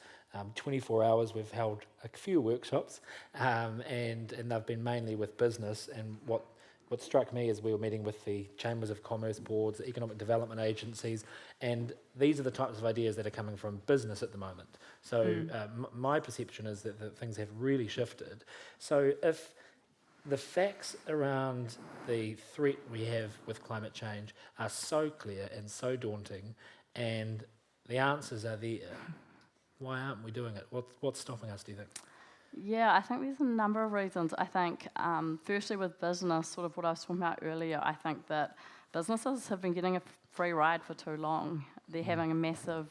24 hours we've held a few workshops, and they've been mainly with business. And what struck me is we were meeting with the chambers of commerce boards, the economic development agencies, and these are the types of ideas that are coming from business at the moment. So my perception is that things have really shifted. So if the facts around the threat we have with climate change are so clear and so daunting, and the answers are there, why aren't we doing it? What's stopping us, do you think? Yeah, I think there's a number of reasons. I think, firstly, with business, sort of what I was talking about earlier, I think that businesses have been getting a free ride for too long. They're having a massive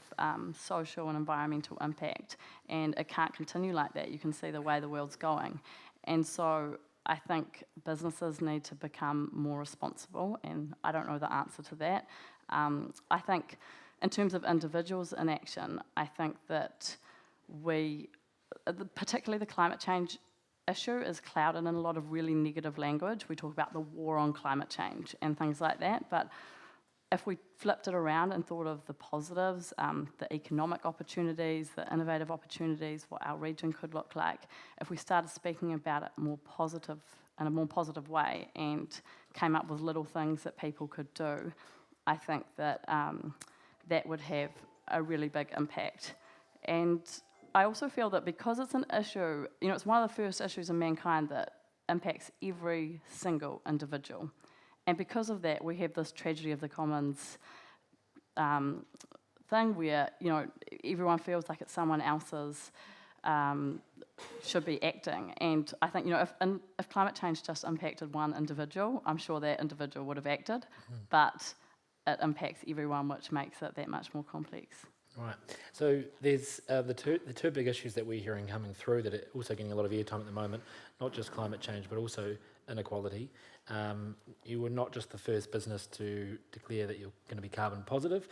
social and environmental impact, and it can't continue like that. You can see the way the world's going. And so I think businesses need to become more responsible, and I don't know the answer to that. I think in terms of individuals in action, I think that particularly the climate change issue is clouded in a lot of really negative language. We talk about the war on climate change and things like that, but if we flipped it around and thought of the positives, the economic opportunities, the innovative opportunities, what our region could look like, if we started speaking about it in a more positive way and came up with little things that people could do, I think that that would have a really big impact. And I also feel that because it's an issue, it's one of the first issues in mankind that impacts every single individual. And because of that, we have this tragedy of the commons thing where, everyone feels like it's someone else's should be acting. And I think, if climate change just impacted one individual, I'm sure that individual would have acted, but it impacts everyone, which makes it that much more complex. Right. So there's the two big issues that we're hearing coming through that are also getting a lot of airtime at the moment, not just climate change, but also inequality. You were not just the first business to declare that you're going to be carbon positive,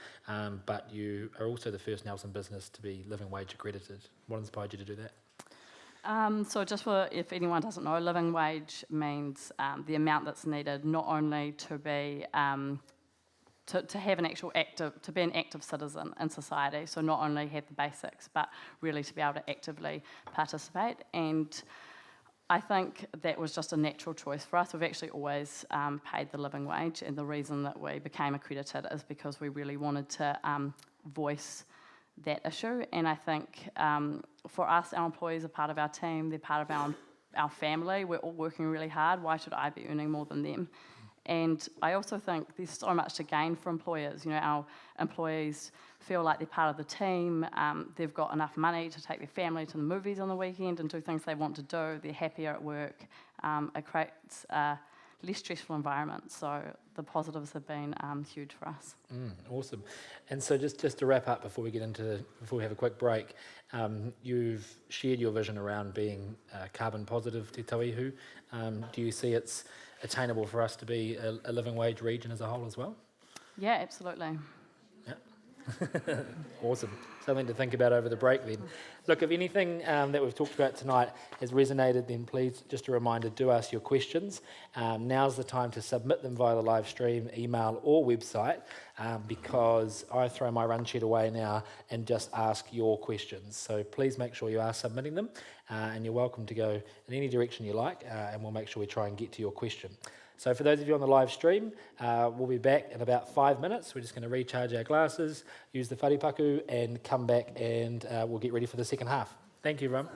but you are also the first Nelson business to be living wage accredited. What inspired you to do that? So just if anyone doesn't know, living wage means the amount that's needed not only to be to have to be an active citizen in society, so not only have the basics, but really to be able to actively participate. And I think that was just a natural choice for us. We've actually always paid the living wage, and the reason that we became accredited is because we really wanted to voice that issue. And I think for us, our employees are part of our team, they're part of our family, we're all working really hard. Why should I be earning more than them? And I also think there's so much to gain for employers. Our employees feel like they're part of the team, they've got enough money to take their family to the movies on the weekend and do things they want to do, they're happier at work, it creates a less stressful environment. So the positives have been huge for us. Awesome. And so just to wrap up before we have a quick break, you've shared your vision around being carbon positive te Tauihu. Do you see it's attainable for us to be a living wage region as a whole as well? Yeah, absolutely. Yeah. Awesome. Something to think about over the break then. Look, if anything that we've talked about tonight has resonated, then please, just a reminder, do ask your questions. Now's the time to submit them via the live stream, email or website, because I throw my run sheet away now and just ask your questions. So please make sure you are submitting them, and you're welcome to go in any direction you like, and we'll make sure we try and get to your question. So for those of you on the live stream, we'll be back in about 5 minutes. We're just going to recharge our glasses, use the wharipaku, and come back, and we'll get ready for the second half. Thank you, everyone.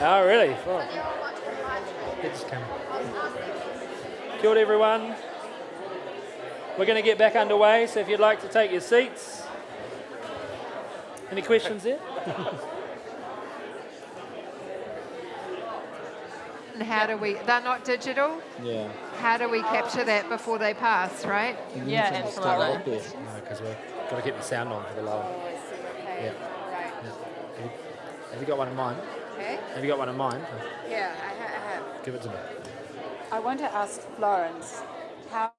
Oh, really? Oh. It just came. Kia ora, everyone. We're going to get back underway, so if you'd like to take your seats. Any questions there? And how do we, they're not digital? Yeah. How do we capture that before they pass, right? Yeah, absolutely. No, because we've got to keep the sound on for the live. Yeah. Right. Have you got one in mind? Okay. Have you got one in mind? Yeah, I have. Give it to me. I want to ask Florence, how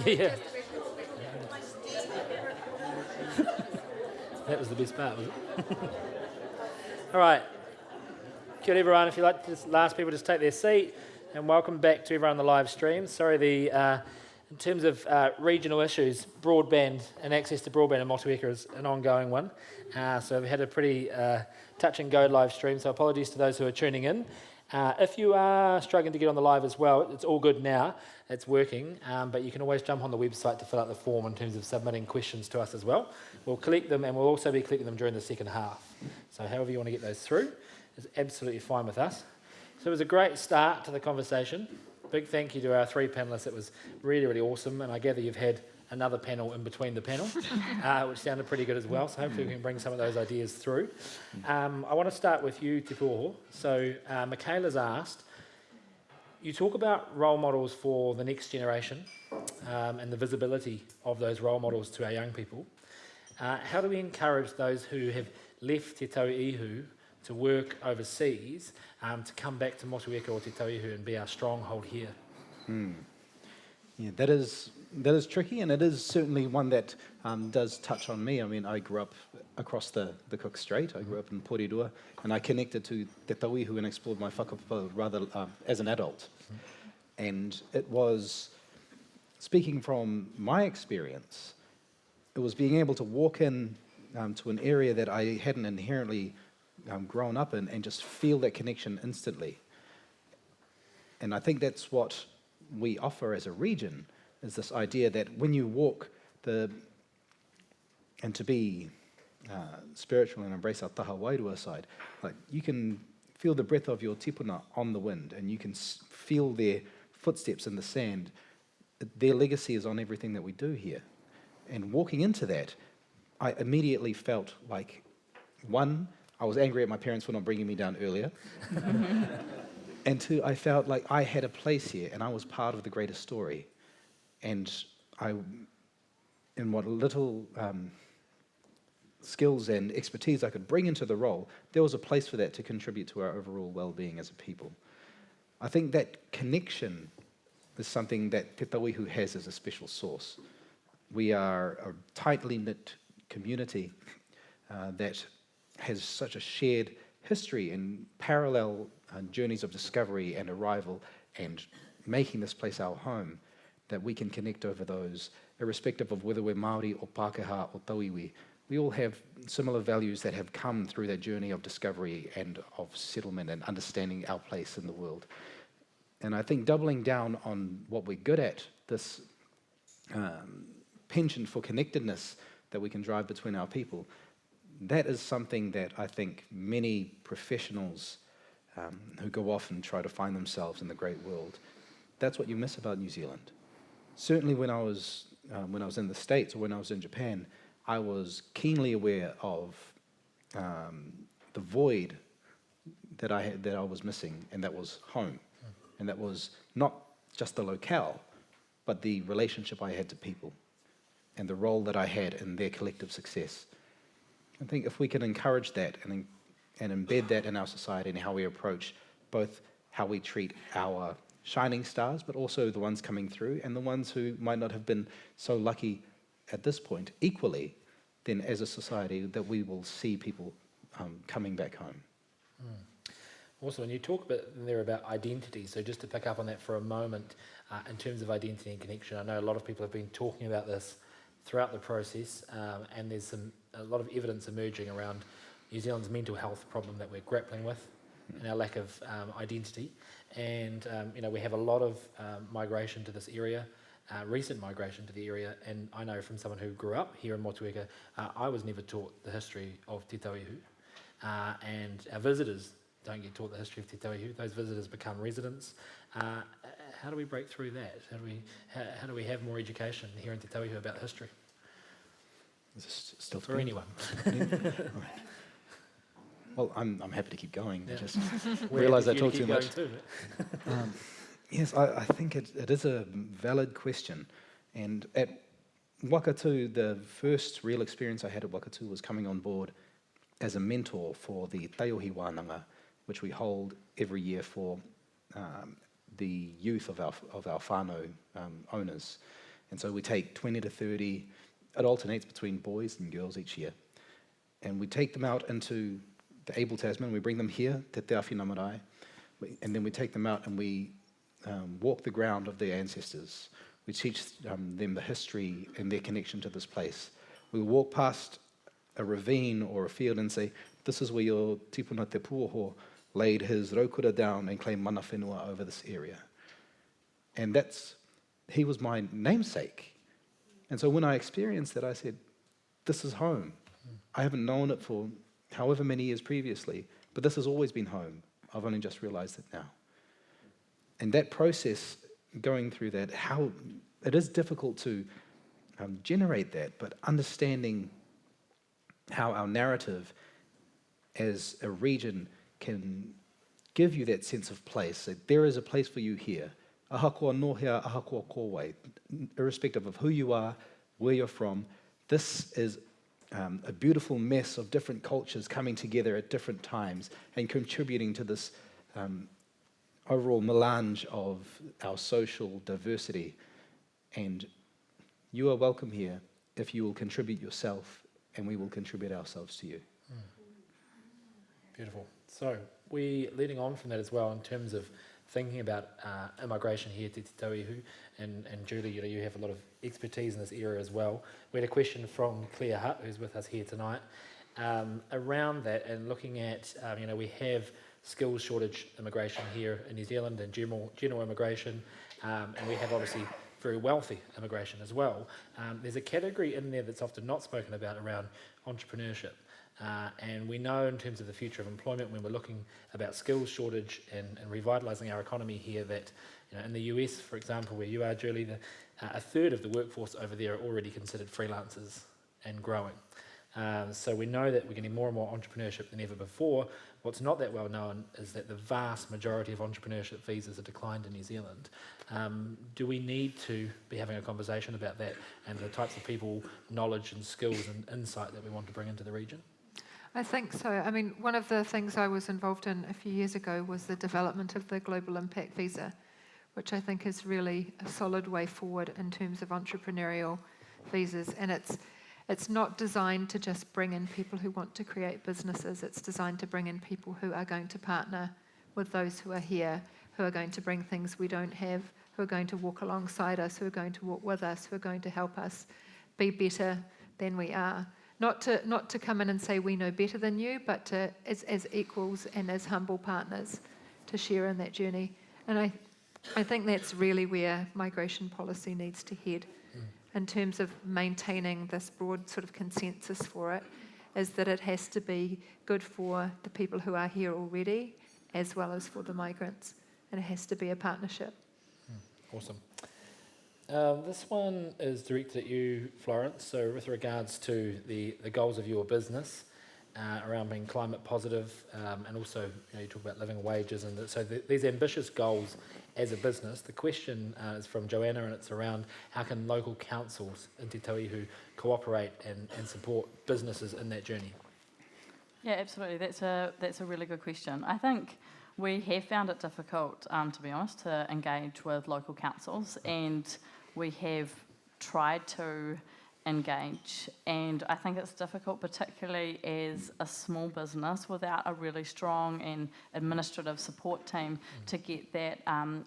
Yeah. That was the best part, was it? All right. Kia ora, everyone. If you'd like to just last people just take their seat, and welcome back to everyone on the live stream. Sorry, in terms of regional issues, broadband and access to broadband in Motueka is an ongoing one. So we've had a pretty touch and go live stream, so apologies to those who are tuning in. If you are struggling to get on the live as well, it's all good now. It's working, but you can always jump on the website to fill out the form in terms of submitting questions to us as well. We'll collect them, and we'll also be collecting them during the second half. So however you want to get those through is absolutely fine with us. So it was a great start to the conversation. Big thank you to our three panellists. It was really, really awesome, and I gather you've had another panel in between the panel, which sounded pretty good as well, so hopefully we can bring some of those ideas through. I want to start with you, Te Puoho. So Michaela's asked, you talk about role models for the next generation and the visibility of those role models to our young people. How do we encourage those who have left Te Tauihu to work overseas to come back to Motueka or Te Tauihu and be our stronghold here? Yeah, that is tricky, and it is certainly one that does touch on me. I mean, I grew up across the Cook Strait. I grew up in Porirua, and I connected to Te Tauihu and explored my whakapapa rather as an adult. And it was, speaking from my experience, it was being able to walk in to an area that I hadn't inherently grown up in and just feel that connection instantly. And I think that's what we offer as a region, is this idea that when you walk and to be spiritual and embrace our taha wairua side, like you can feel the breath of your tipuna on the wind, and you can feel their footsteps in the sand. Their legacy is on everything that we do here. And walking into that, I immediately felt like, one, I was angry at my parents for not bringing me down earlier. And two, I felt like I had a place here and I was part of the greater story. And in what little skills and expertise I could bring into the role, there was a place for that to contribute to our overall well-being as a people. I think that connection is something that Te Tauihu has as a special source. We are a tightly knit community that has such a shared history and parallel journeys of discovery and arrival and making this place our home, that we can connect over those, irrespective of whether we're Māori or Pākehā or Tauiwi. We all have similar values that have come through that journey of discovery and of settlement and understanding our place in the world. And I think doubling down on what we're good at, this penchant for connectedness that we can drive between our people, that is something that I think many professionals who go off and try to find themselves in the great world, that's what you miss about New Zealand. Certainly when I was in the States or when I was in Japan, I was keenly aware of the void that I was missing, and that was home. And that was not just the locale, but the relationship I had to people and the role that I had in their collective success. I think if we can encourage that and embed that in our society and how we approach both how we treat our shining stars, but also the ones coming through and the ones who might not have been so lucky at this point, equally, then as a society that we will see people coming back home. Also, when you talk a bit there about identity, so just to pick up on that for a moment, in terms of identity and connection, I know a lot of people have been talking about this throughout the process, and there's a lot of evidence emerging around New Zealand's mental health problem that we're grappling with, and our lack of identity. And we have a lot of migration to this area, recent migration to the area, and I know from someone who grew up here in Motueka, I was never taught the history of Te Tauihu, and our visitors don't get taught the history of Te Tauihu. Those visitors become residents. How do we break through that? How do we have more education here in Te Tauihu about history? Is this still For anyone. Right. Well, I'm happy to keep going. Yeah. I just realise I talk too much. Too, Yes, I think it is a valid question. And at Wakatu, the first real experience I had at Wakatu was coming on board as a mentor for the Tauihu Wānanga, which we hold every year for the youth of our whānau owners. And so we take 20 to 30, it alternates between boys and girls each year. And we take them out into the Able Tasman, we bring them here, Te Te Awhina Marae, and then we take them out and we walk the ground of their ancestors. We teach them the history and their connection to this place. We walk past a ravine or a field and say, this is where your tipuna te Puoho laid his raukura down and claimed mana whenua over this area. And he was my namesake. And so when I experienced that, I said, this is home. I haven't known it for however many years previously, but this has always been home. I've only just realized it now. And that process, going through that, how it is difficult to generate that, but understanding how our narrative as a region can give you that sense of place, that there is a place for you here. Ahakoa nohea, ahakoa kōwai. Irrespective of who you are, where you're from, this is a beautiful mess of different cultures coming together at different times and contributing to this overall melange of our social diversity. And you are welcome here if you will contribute yourself, and we will contribute ourselves to you. Beautiful. So we leading on from that as well in terms of thinking about immigration here to Te Tauihu, and Julie, you have a lot of expertise in this area as well. We had a question from Claire Hutt, who's with us here tonight, around that and looking at, we have skills shortage immigration here in New Zealand and general immigration, and we have obviously very wealthy immigration as well. There's a category in there that's often not spoken about around entrepreneurship. And we know in terms of the future of employment, when we're looking about skills shortage and revitalising our economy here, that in the US, for example, where you are, Julie, a third of the workforce over there are already considered freelancers and growing. So we know that we're getting more and more entrepreneurship than ever before. What's not that well known is that the vast majority of entrepreneurship visas are declined in New Zealand. Do we need to be having a conversation about that and the types of people, knowledge and skills and insight that we want to bring into the region? I think so. I mean, one of the things I was involved in a few years ago was the development of the Global Impact Visa, which I think is really a solid way forward in terms of entrepreneurial visas. And it's not designed to just bring in people who want to create businesses. It's designed to bring in people who are going to partner with those who are here, who are going to bring things we don't have, who are going to walk alongside us, who are going to walk with us, who are going to help us be better than we are. Not to come in and say we know better than you, but as equals and as humble partners to share in that journey. And I think that's really where migration policy needs to head in terms of maintaining this broad sort of consensus for it, is that it has to be good for the people who are here already as well as for the migrants. And it has to be a partnership. Awesome. This one is directed at you, Florence. So with regards to the goals of your business around being climate positive, and also you talk about living wages, and so these ambitious goals as a business. The question is from Joanna, and it's around how can local councils in Te Tauihu cooperate and support businesses in that journey? Yeah, absolutely. That's a really good question. I think We have found it difficult, to be honest, to engage with local councils, and we have tried to engage, and I think it's difficult, particularly as a small business without a really strong and administrative support team to get that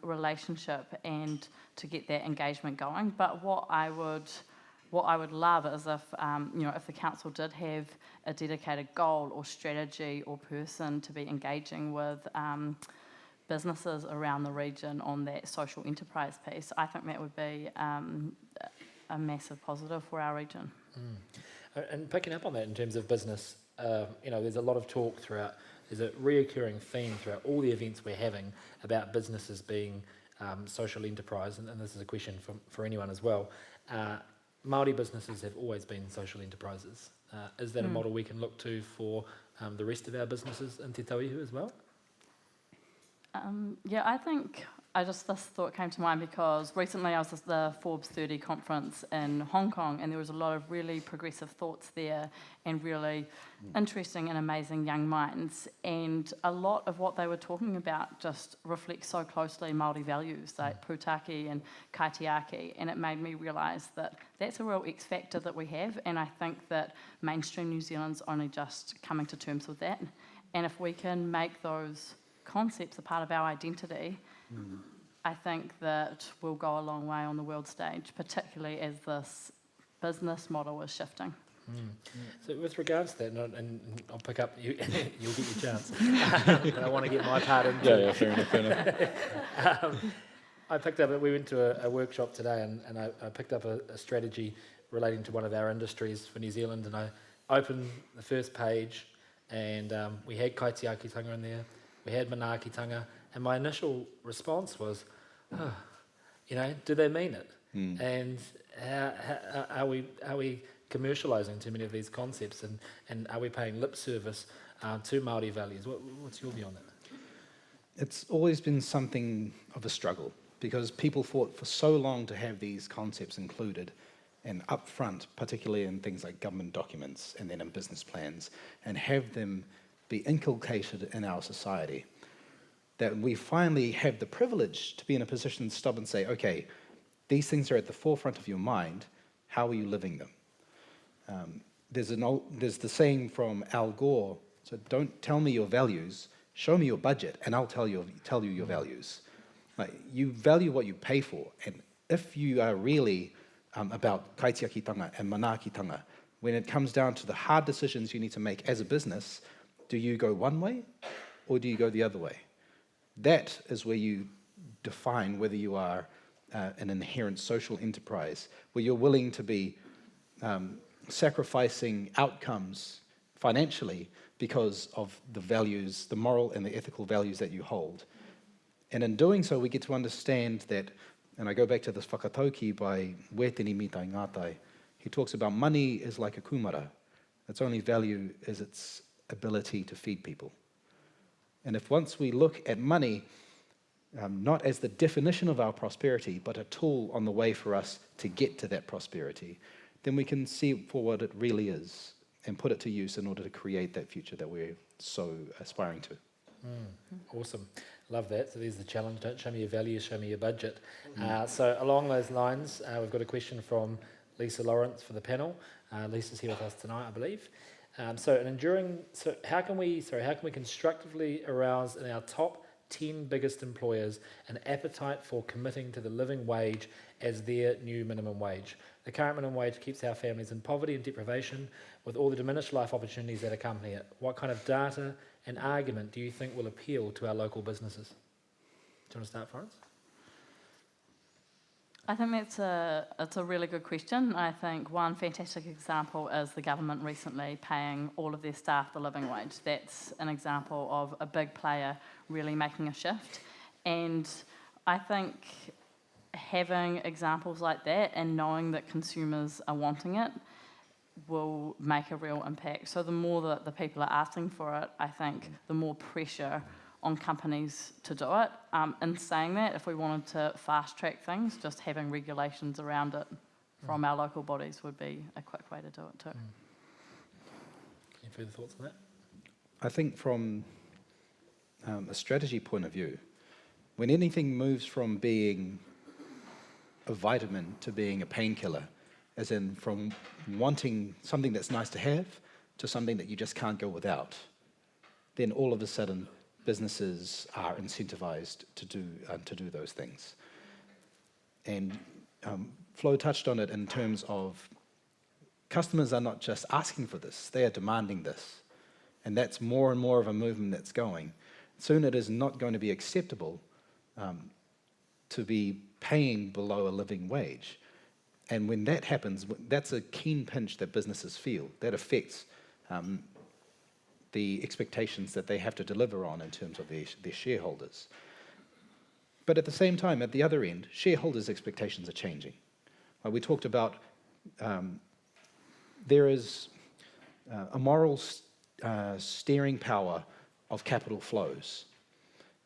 relationship and to get that engagement going. But what I would love is if if the council did have a dedicated goal or strategy or person to be engaging with businesses around the region on that social enterprise piece. I think that would be a massive positive for our region. And picking up on that in terms of business, there's a lot of talk throughout, there's a reoccurring theme throughout all the events we're having about businesses being social enterprise, and this is a question for anyone as well. Māori businesses have always been social enterprises. Is that a model we can look to for the rest of our businesses in Te Tauihu as well? I think this thought came to mind because recently I was at the Forbes 30 conference in Hong Kong, and there was a lot of really progressive thoughts there and really interesting and amazing young minds, and a lot of what they were talking about just reflects so closely Māori values like pūtake and kaitiaki, and it made me realise that that's a real X factor that we have, and I think that mainstream New Zealand's only just coming to terms with that, and if we can make those concepts a part of our identity, I think that we'll go a long way on the world stage, particularly as this business model is shifting. So with regards to that, and I'll pick up, you'll get your chance, and I want to get my part in. Yeah, fair enough. I picked up, we went to a workshop today, and I picked up a strategy relating to one of our industries for New Zealand, and I opened the first page, and we had kaitiakitanga in there, we had manaakitanga, and my initial response was, do they mean it? And how are we commercialising too many of these concepts, and are we paying lip service to Māori values? What's your view on that? It's always been something of a struggle because people fought for so long to have these concepts included and upfront, particularly in things like government documents and then in business plans, and have them be inculcated in our society, that we finally have the privilege to be in a position to stop and say, okay, these things are at the forefront of your mind, how are you living them? There's the saying from Al Gore, so don't tell me your values, show me your budget and I'll tell you your values. Like, you value what you pay for, and if you are really about kaitiakitanga and manaakitanga, when it comes down to the hard decisions you need to make as a business, do you go one way or do you go the other way? That is where you define whether you are an inherent social enterprise, where you're willing to be sacrificing outcomes financially because of the values, the moral and the ethical values that you hold. And in doing so, we get to understand that, and I go back to this whakatauki by Weteni Mitai Ngātai. He talks about money is like a kumara. Its only value is its ability to feed people. And if once we look at money not as the definition of our prosperity, but a tool on the way for us to get to that prosperity, then we can see it for what it really is and put it to use in order to create that future that we're so aspiring to. Awesome. Love that. So there's the challenge. Don't show me your values, show me your budget. So along those lines, we've got a question from Lisa Lawrence for the panel. Lisa's here with us tonight, I believe. How can we constructively arouse in our top 10 biggest employers an appetite for committing to the living wage as their new minimum wage? The current minimum wage keeps our families in poverty and deprivation with all the diminished life opportunities that accompany it. What kind of data and argument do you think will appeal to our local businesses? Do you want to start, Florence? I think it's a really good question. I think one fantastic example is the government recently paying all of their staff the living wage. That's an example of a big player really making a shift. And I think having examples like that and knowing that consumers are wanting it will make a real impact. So the more that the people are asking for it, I think the more pressure on companies to do it. In saying that, if we wanted to fast-track things, just having regulations around it from our local bodies would be a quick way to do it too. Any further thoughts on that? I think from a strategy point of view, when anything moves from being a vitamin to being a painkiller, as in from wanting something that's nice to have to something that you just can't go without, then all of a sudden businesses are incentivized to do those things. And Flo touched on it in terms of customers are not just asking for this, they are demanding this. And that's more and more of a movement that's going. Soon it is not going to be acceptable to be paying below a living wage. And when that happens, that's a keen pinch that businesses feel. That affects the expectations that they have to deliver on in terms of their shareholders. But at the same time, at the other end, shareholders' expectations are changing. We talked about there is a moral steering power of capital flows.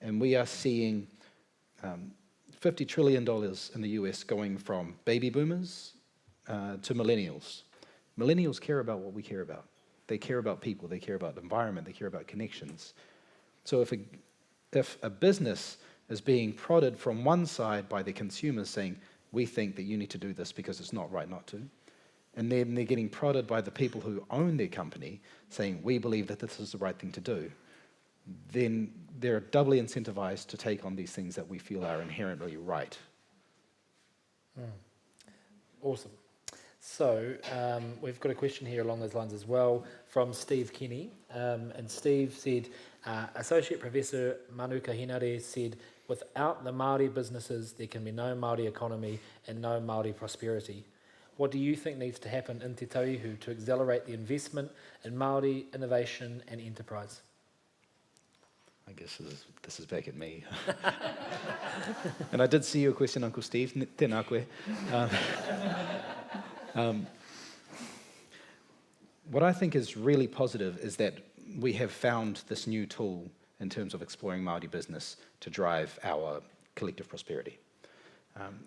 And we are seeing $50 trillion in the US going from baby boomers to millennials. Millennials care about what we care about. They care about people, they care about the environment, they care about connections. So if a business is being prodded from one side by the consumers saying, we think that you need to do this because it's not right not to, and then they're getting prodded by the people who own their company saying, we believe that this is the right thing to do, then they're doubly incentivized to take on these things that we feel are inherently right. Awesome. So we've got a question here along those lines as well from Steve Kenny. And Steve said, Associate Professor Manuka Hinare said, without the Māori businesses, there can be no Māori economy and no Māori prosperity. What do you think needs to happen in Te Tauihu to accelerate the investment in Māori innovation and enterprise? I guess this is back at me. And I did see your question, Uncle Steve. Tēnā koe. What I think is really positive is that we have found this new tool in terms of exploring Māori business to drive our collective prosperity.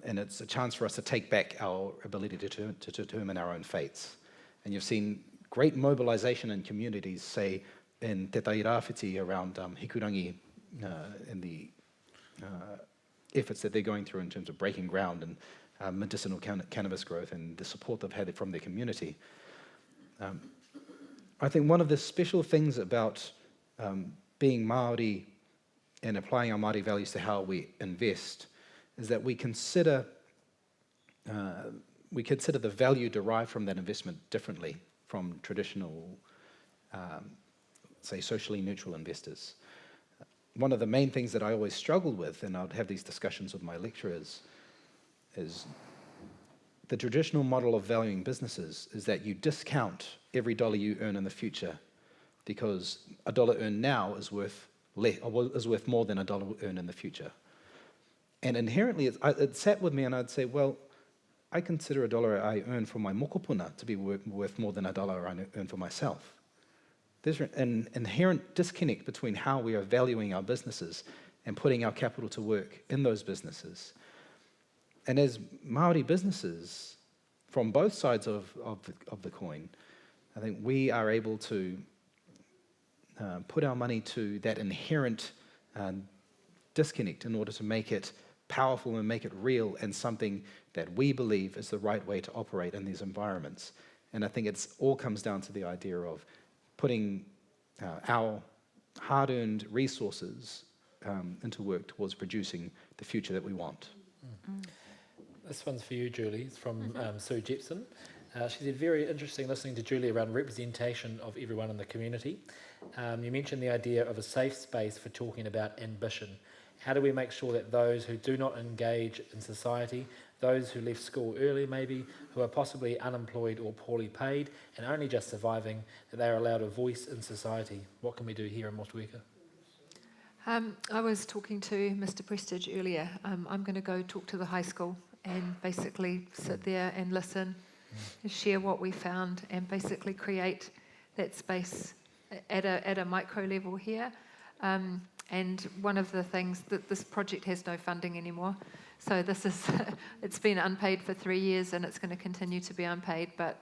And it's a chance for us to take back our ability to determine our own fates. And you've seen great mobilization in communities, say, in Te Tai Rāwhiti around hikurangi and the efforts that they're going through in terms of breaking ground and medicinal cannabis growth and the support they've had from their community. I think one of the special things about being Māori and applying our Māori values to how we invest is that we consider the value derived from that investment differently from traditional, say, socially neutral investors. One of the main things that I always struggled with, and I'd have these discussions with my lecturers, is the traditional model of valuing businesses is that you discount every dollar you earn in the future because a dollar earned now is worth more than a dollar earned in the future. And inherently, it sat with me and I'd say, well, I consider a dollar I earn from my mokopuna to be worth more than a dollar I earn for myself. There's an inherent disconnect between how we are valuing our businesses and putting our capital to work in those businesses. And as Māori businesses, from both sides of the coin, I think we are able to put our money to that inherent disconnect in order to make it powerful and make it real and something that we believe is the right way to operate in these environments. And I think it all comes down to the idea of putting our hard-earned resources into work towards producing the future that we want. This one's for you, Julie. It's from Sue Jepson. She said, very interesting listening to Julie around representation of everyone in the community. You mentioned the idea of a safe space for talking about ambition. How do we make sure that those who do not engage in society, those who left school early maybe, who are possibly unemployed or poorly paid and only just surviving, that they are allowed a voice in society? What can we do here in Motueka? I was talking to Mr. Prestige earlier. I'm going to go talk to the high school and basically sit there and listen, and share what we found, and basically create that space at a micro level here. And one of the things that this project has no funding anymore, so this is it's been unpaid for 3 years and it's going to continue to be unpaid. But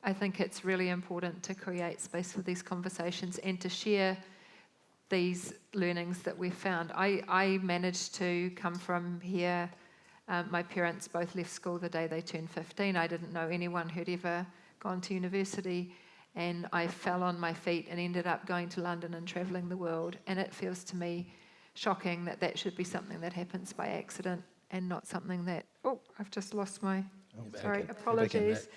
I think it's really important to create space for these conversations and to share these learnings that we've found. I managed to come from here. My parents both left school the day they turned 15. I didn't know anyone who'd ever gone to university, and I fell on my feet and ended up going to London and travelling the world. And it feels to me shocking that that should be something that happens by accident and not something that, I've just lost my, sorry, okay. apologies.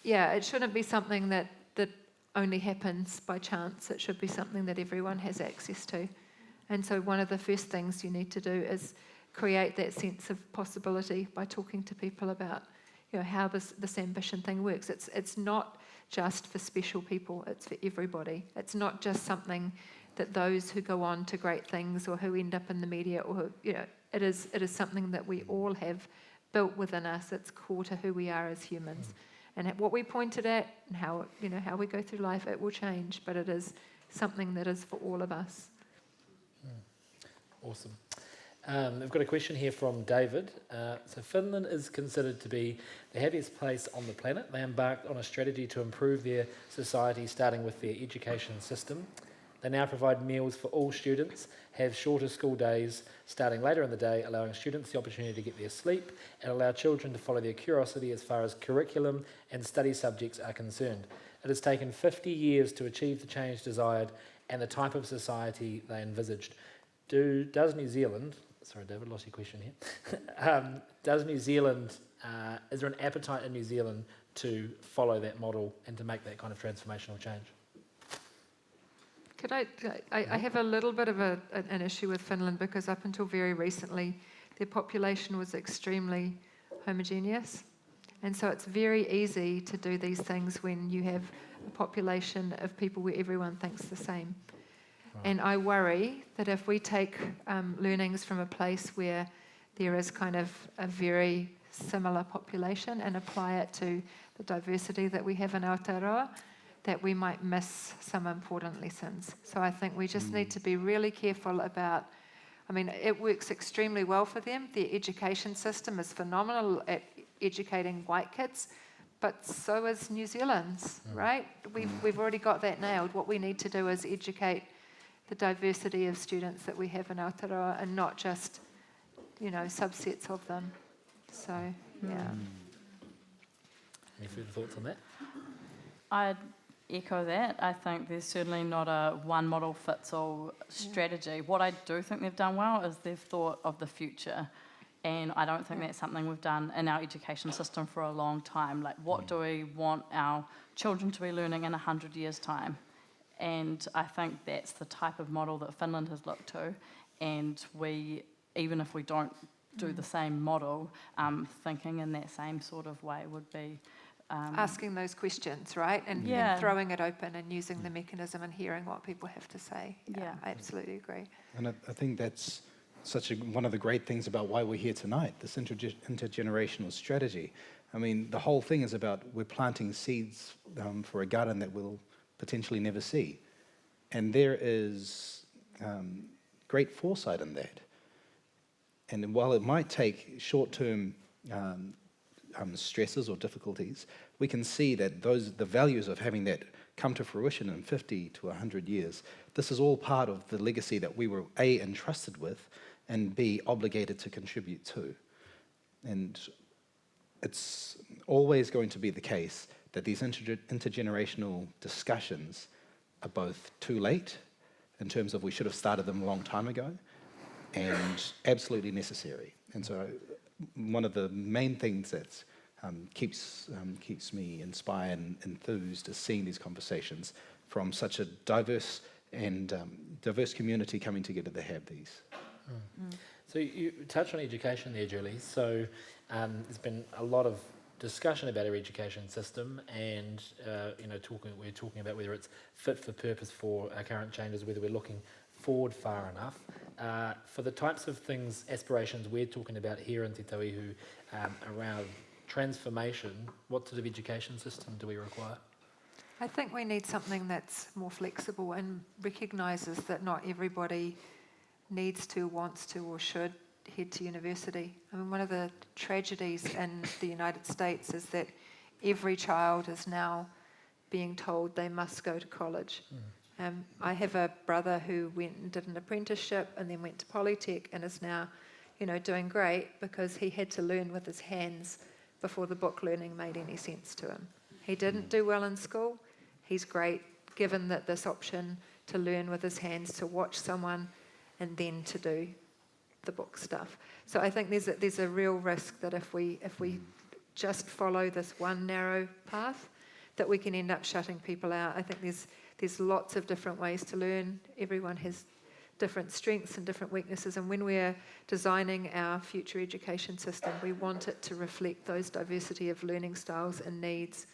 It shouldn't be something that only happens by chance. It should be something that everyone has access to. And so one of the first things you need to do is create that sense of possibility by talking to people about, how this ambition thing works. It's not just for special people, it's for everybody. It's not just something that those who go on to great things or who end up in the media or it is something that we all have built within us. It's core to who we are as humans. And what we pointed at and how we go through life, it will change, but it is something that is for all of us. Awesome. I've got a question here from David. So Finland is considered to be the happiest place on the planet. They embarked on a strategy to improve their society, starting with their education system. They now provide meals for all students, have shorter school days starting later in the day, allowing students the opportunity to get their sleep, and allow children to follow their curiosity as far as curriculum and study subjects are concerned. It has taken 50 years to achieve the change desired and the type of society they envisaged. Does New Zealand, sorry David, lost your question here, is there an appetite in New Zealand to follow that model and to make that kind of transformational change? I have a little bit of an issue with Finland because up until very recently, their population was extremely homogeneous. And so it's very easy to do these things when you have a population of people where everyone thinks the same. Right. And I worry that if we take learnings from a place where there is kind of a very similar population and apply it to the diversity that we have in Aotearoa, that we might miss some important lessons. So I think we just need to be really careful about, it works extremely well for them. Their education system is phenomenal at educating white kids, but so is New Zealand's, right? We've already got that nailed. What we need to do is educate the diversity of students that we have in Aotearoa and not just, subsets of them. So, yeah. Any further thoughts on that? I'd echo that. I think there's certainly not a one model fits all strategy. What I do think they've done well is they've thought of the future, and I don't think that's something we've done in our education system for a long time. Like, what do we want our children to be learning in 100 years' time? And I think that's the type of model that Finland has looked to, and we, even if we don't do the same model, thinking in that same sort of way would be asking those questions, right? And throwing it open and using the mechanism and hearing what people have to say. Yeah. I absolutely agree. And I think that's one of the great things about why we're here tonight, this intergenerational strategy. The whole thing is about we're planting seeds for a garden that we'll potentially never see. And there is great foresight in that. And while it might take short-term stresses or difficulties, we can see that the values of having that come to fruition in 50 to 100 years, this is all part of the legacy that we were A, entrusted with, and B, obligated to contribute to. And it's always going to be the case that these intergenerational discussions are both too late, in terms of we should have started them a long time ago, and absolutely necessary. And so one of the main things that keeps me inspired and enthused is seeing these conversations from such a diverse community coming together to have these. So you touched on education there, Julie. So there's been a lot of discussion about our education system, and we're talking about whether it's fit for purpose for our current changes, whether we're looking forward far enough. For the types of things, aspirations we're talking about here in Te Tauihu around transformation, what sort of education system do we require? I think we need something that's more flexible and recognises that not everybody needs to, wants to, or should head to university. One of the tragedies in the United States is that every child is now being told they must go to college. I have a brother who went and did an apprenticeship and then went to Polytech and is now, doing great because he had to learn with his hands before the book learning made any sense to him. He didn't do well in school. He's great given that this option to learn with his hands, to watch someone and then to do the book stuff. So I think there's a real risk that if we just follow this one narrow path, that we can end up shutting people out. I think there's lots of different ways to learn. Everyone has different strengths and different weaknesses, and when we're designing our future education system, we want it to reflect those diversity of learning styles and needs,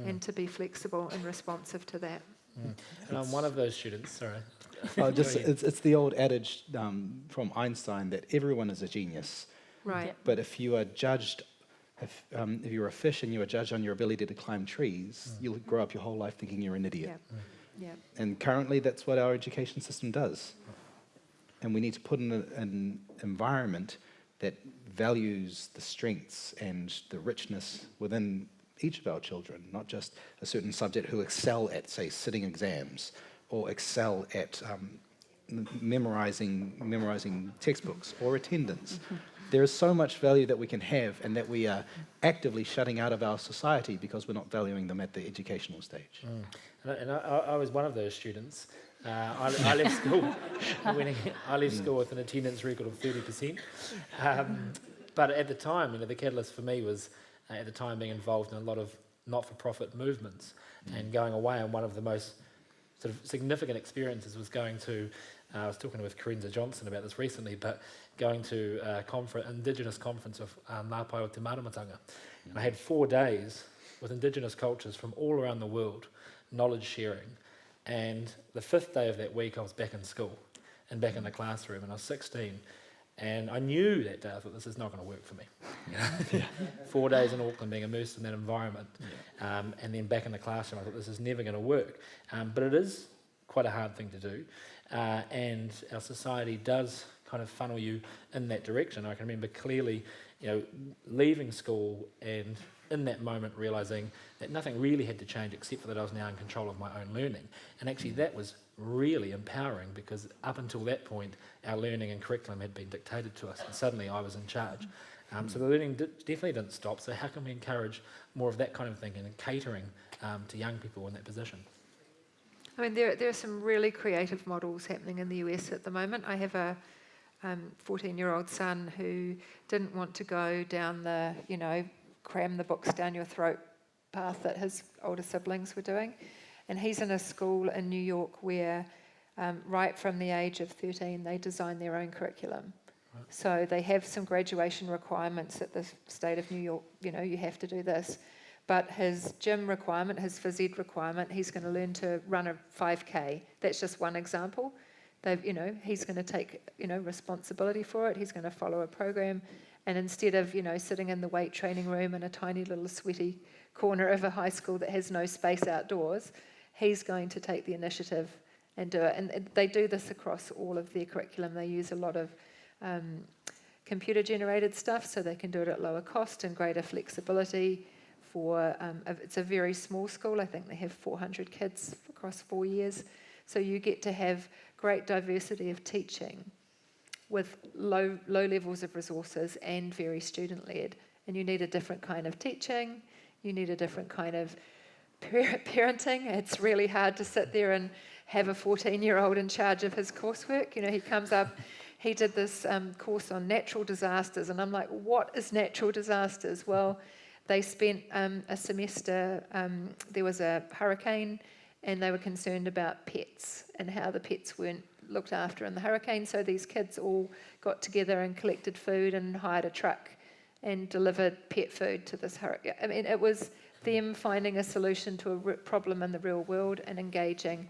and to be flexible and responsive to that. And I'm one of those students, sorry. It's the old adage from Einstein that everyone is a genius, Right. but if you are judged, if you're a fish and you are judged on your ability to climb trees, you'll grow up your whole life thinking you're an idiot. Yeah. And currently that's what our education system does. And we need to put in an environment that values the strengths and the richness within each of our children, not just a certain subject who excel at, say, sitting exams or excel at memorizing textbooks or attendance. There is so much value that we can have and that we are actively shutting out of our society because we're not valuing them at the educational stage. And I was one of those students. I left school with an attendance record of 30%. But at the time, the catalyst for me was at the time being involved in a lot of not-for-profit movements and going away. And one of the most sort of significant experiences was going to, I was talking with Carenza Johnson about this recently, but going to a Indigenous conference of Ngā Pai o Te Maramatanga. And I had 4 days with Indigenous cultures from all around the world, knowledge sharing. And the 5th day of that week, I was back in school and back in the classroom, and I was 16. And I knew that day, I thought, this is not going to work for me. 4 days in Auckland, being immersed in that environment, and then back in the classroom, I thought, this is never going to work. But it is quite a hard thing to do, and our society does kind of funnel you in that direction. I can remember clearly, leaving school and in that moment realising that nothing really had to change except for that I was now in control of my own learning. And actually that was really empowering because up until that point our learning and curriculum had been dictated to us and suddenly I was in charge. So the learning definitely didn't stop. So how can we encourage more of that kind of thinking and catering to young people in that position? I mean, there are some really creative models happening in the US at the moment. I have a 14-year-old son who didn't want to go down the, cram the books down your throat path that his older siblings were doing. And he's in a school in New York where right from the age of 13 they design their own curriculum. Right. So they have some graduation requirements at the state of New York, you have to do this. But his gym requirement, his phys ed requirement, he's going to learn to run a 5K. That's just one example. He's going to take, responsibility for it. He's going to follow a program. And instead of, sitting in the weight training room in a tiny little sweaty corner of a high school that has no space outdoors, he's going to take the initiative and do it. And they do this across all of their curriculum. They use a lot of computer-generated stuff so they can do it at lower cost and greater flexibility. It's a very small school. I think they have 400 kids across 4 years. So you get to have great diversity of teaching with low levels of resources and very student-led. And you need a different kind of teaching. You need a different kind of parenting. It's really hard to sit there and have a 14-year-old in charge of his coursework. He comes up, he did this course on natural disasters, and I'm like, what is natural disasters? Well, they spent a semester, there was a hurricane, and they were concerned about pets and how the pets weren't looked after in the hurricane. So these kids all got together and collected food and hired a truck and delivered pet food to this hurricane. I mean, it was them finding a solution to a problem in the real world and engaging.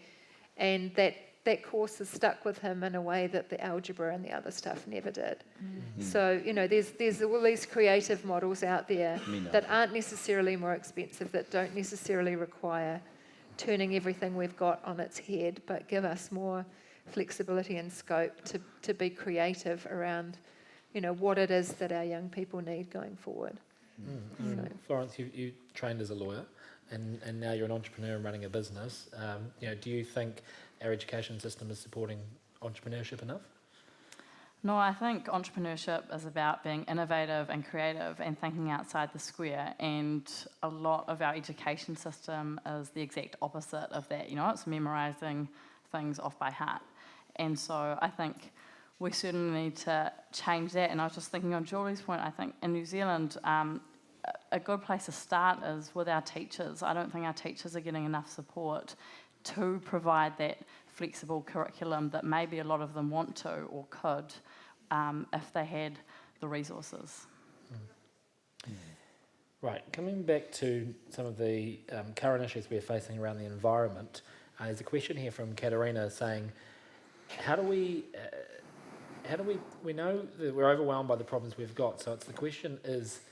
And that course has stuck with him in a way that the algebra and the other stuff never did. So, there's all these creative models out there that aren't necessarily more expensive, that don't necessarily require turning everything we've got on its head, but give us more flexibility and scope to be creative around, what it is that our young people need going forward. Florence, you trained as a lawyer, and now you're an entrepreneur and running a business. Do you think our education system is supporting entrepreneurship enough? No, I think entrepreneurship is about being innovative and creative and thinking outside the square, and a lot of our education system is the exact opposite of that. It's memorising things off by heart. And so I think we certainly need to change that. And I was just thinking on Julie's point, I think in New Zealand, a good place to start is with our teachers. I don't think our teachers are getting enough support to provide that flexible curriculum that maybe a lot of them want to or could if they had the resources. Right, coming back to some of the current issues we're facing around the environment, there's a question here from Katerina saying, how do we know that we're overwhelmed by the problems we've got, so the question is,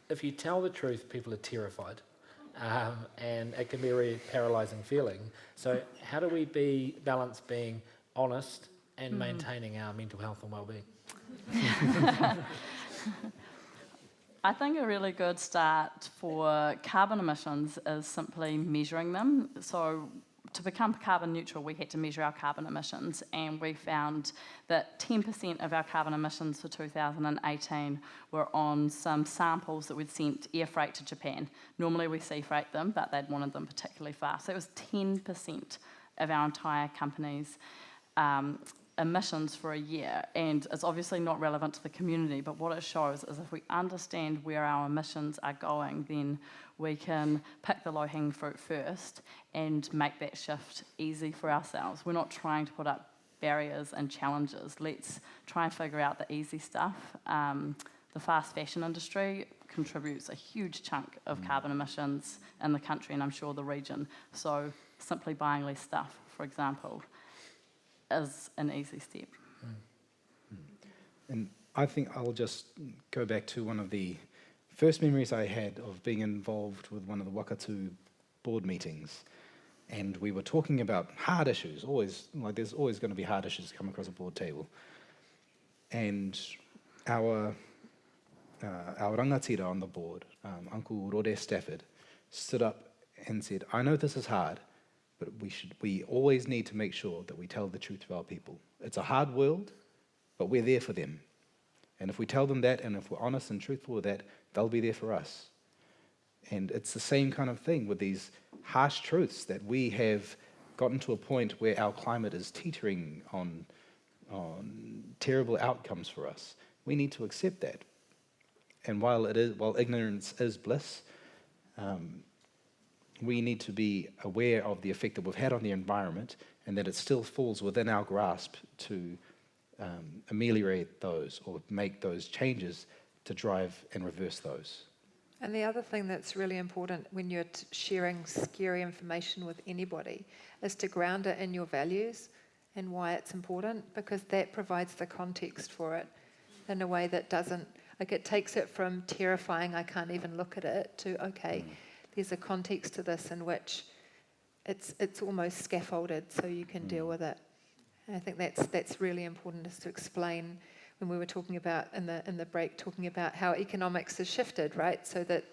if you tell the truth, people are terrified. And it can be a really paralysing feeling. So how do we balance being honest and maintaining our mental health and well-being? I think a really good start for carbon emissions is simply measuring them. So to become carbon neutral, we had to measure our carbon emissions, and we found that 10% of our carbon emissions for 2018 were on some samples that we'd sent air freight to Japan. Normally we sea freight them, but they'd wanted them particularly fast. So it was 10% of our entire company's emissions for a year, and it's obviously not relevant to the community, but what it shows is if we understand where our emissions are going, then we can pick the low-hanging fruit first and make that shift easy for ourselves. We're not trying to put up barriers and challenges. Let's try and figure out the easy stuff. The fast fashion industry contributes a huge chunk of carbon emissions in the country, and I'm sure the region. So simply buying less stuff, for example, is an easy step. And I think I'll just go back to one of the first memories I had of being involved with one of the Wakatu board meetings. And we were talking about hard issues, there's always going to be hard issues that come across a board table. And our rangatira on the board, Uncle Rode Stafford, stood up and said, I know this is hard, but we always need to make sure that we tell the truth to our people. It's a hard world, but we're there for them. And if we tell them that, and if we're honest and truthful with that, they'll be there for us. And it's the same kind of thing with these harsh truths that we have gotten to a point where our climate is teetering on terrible outcomes for us. We need to accept that. And while ignorance is bliss, we need to be aware of the effect that we've had on the environment, and that it still falls within our grasp to ameliorate those or make those changes to drive and reverse those. And the other thing that's really important when you're sharing scary information with anybody is to ground it in your values and why it's important, because that provides the context for it in a way that doesn't, it takes it from terrifying, I can't even look at it, to, okay, there's a context to this in which it's almost scaffolded so you can deal with it. And I think that's really important, is to explain, when we were talking about in the break, talking about how economics has shifted, right? So that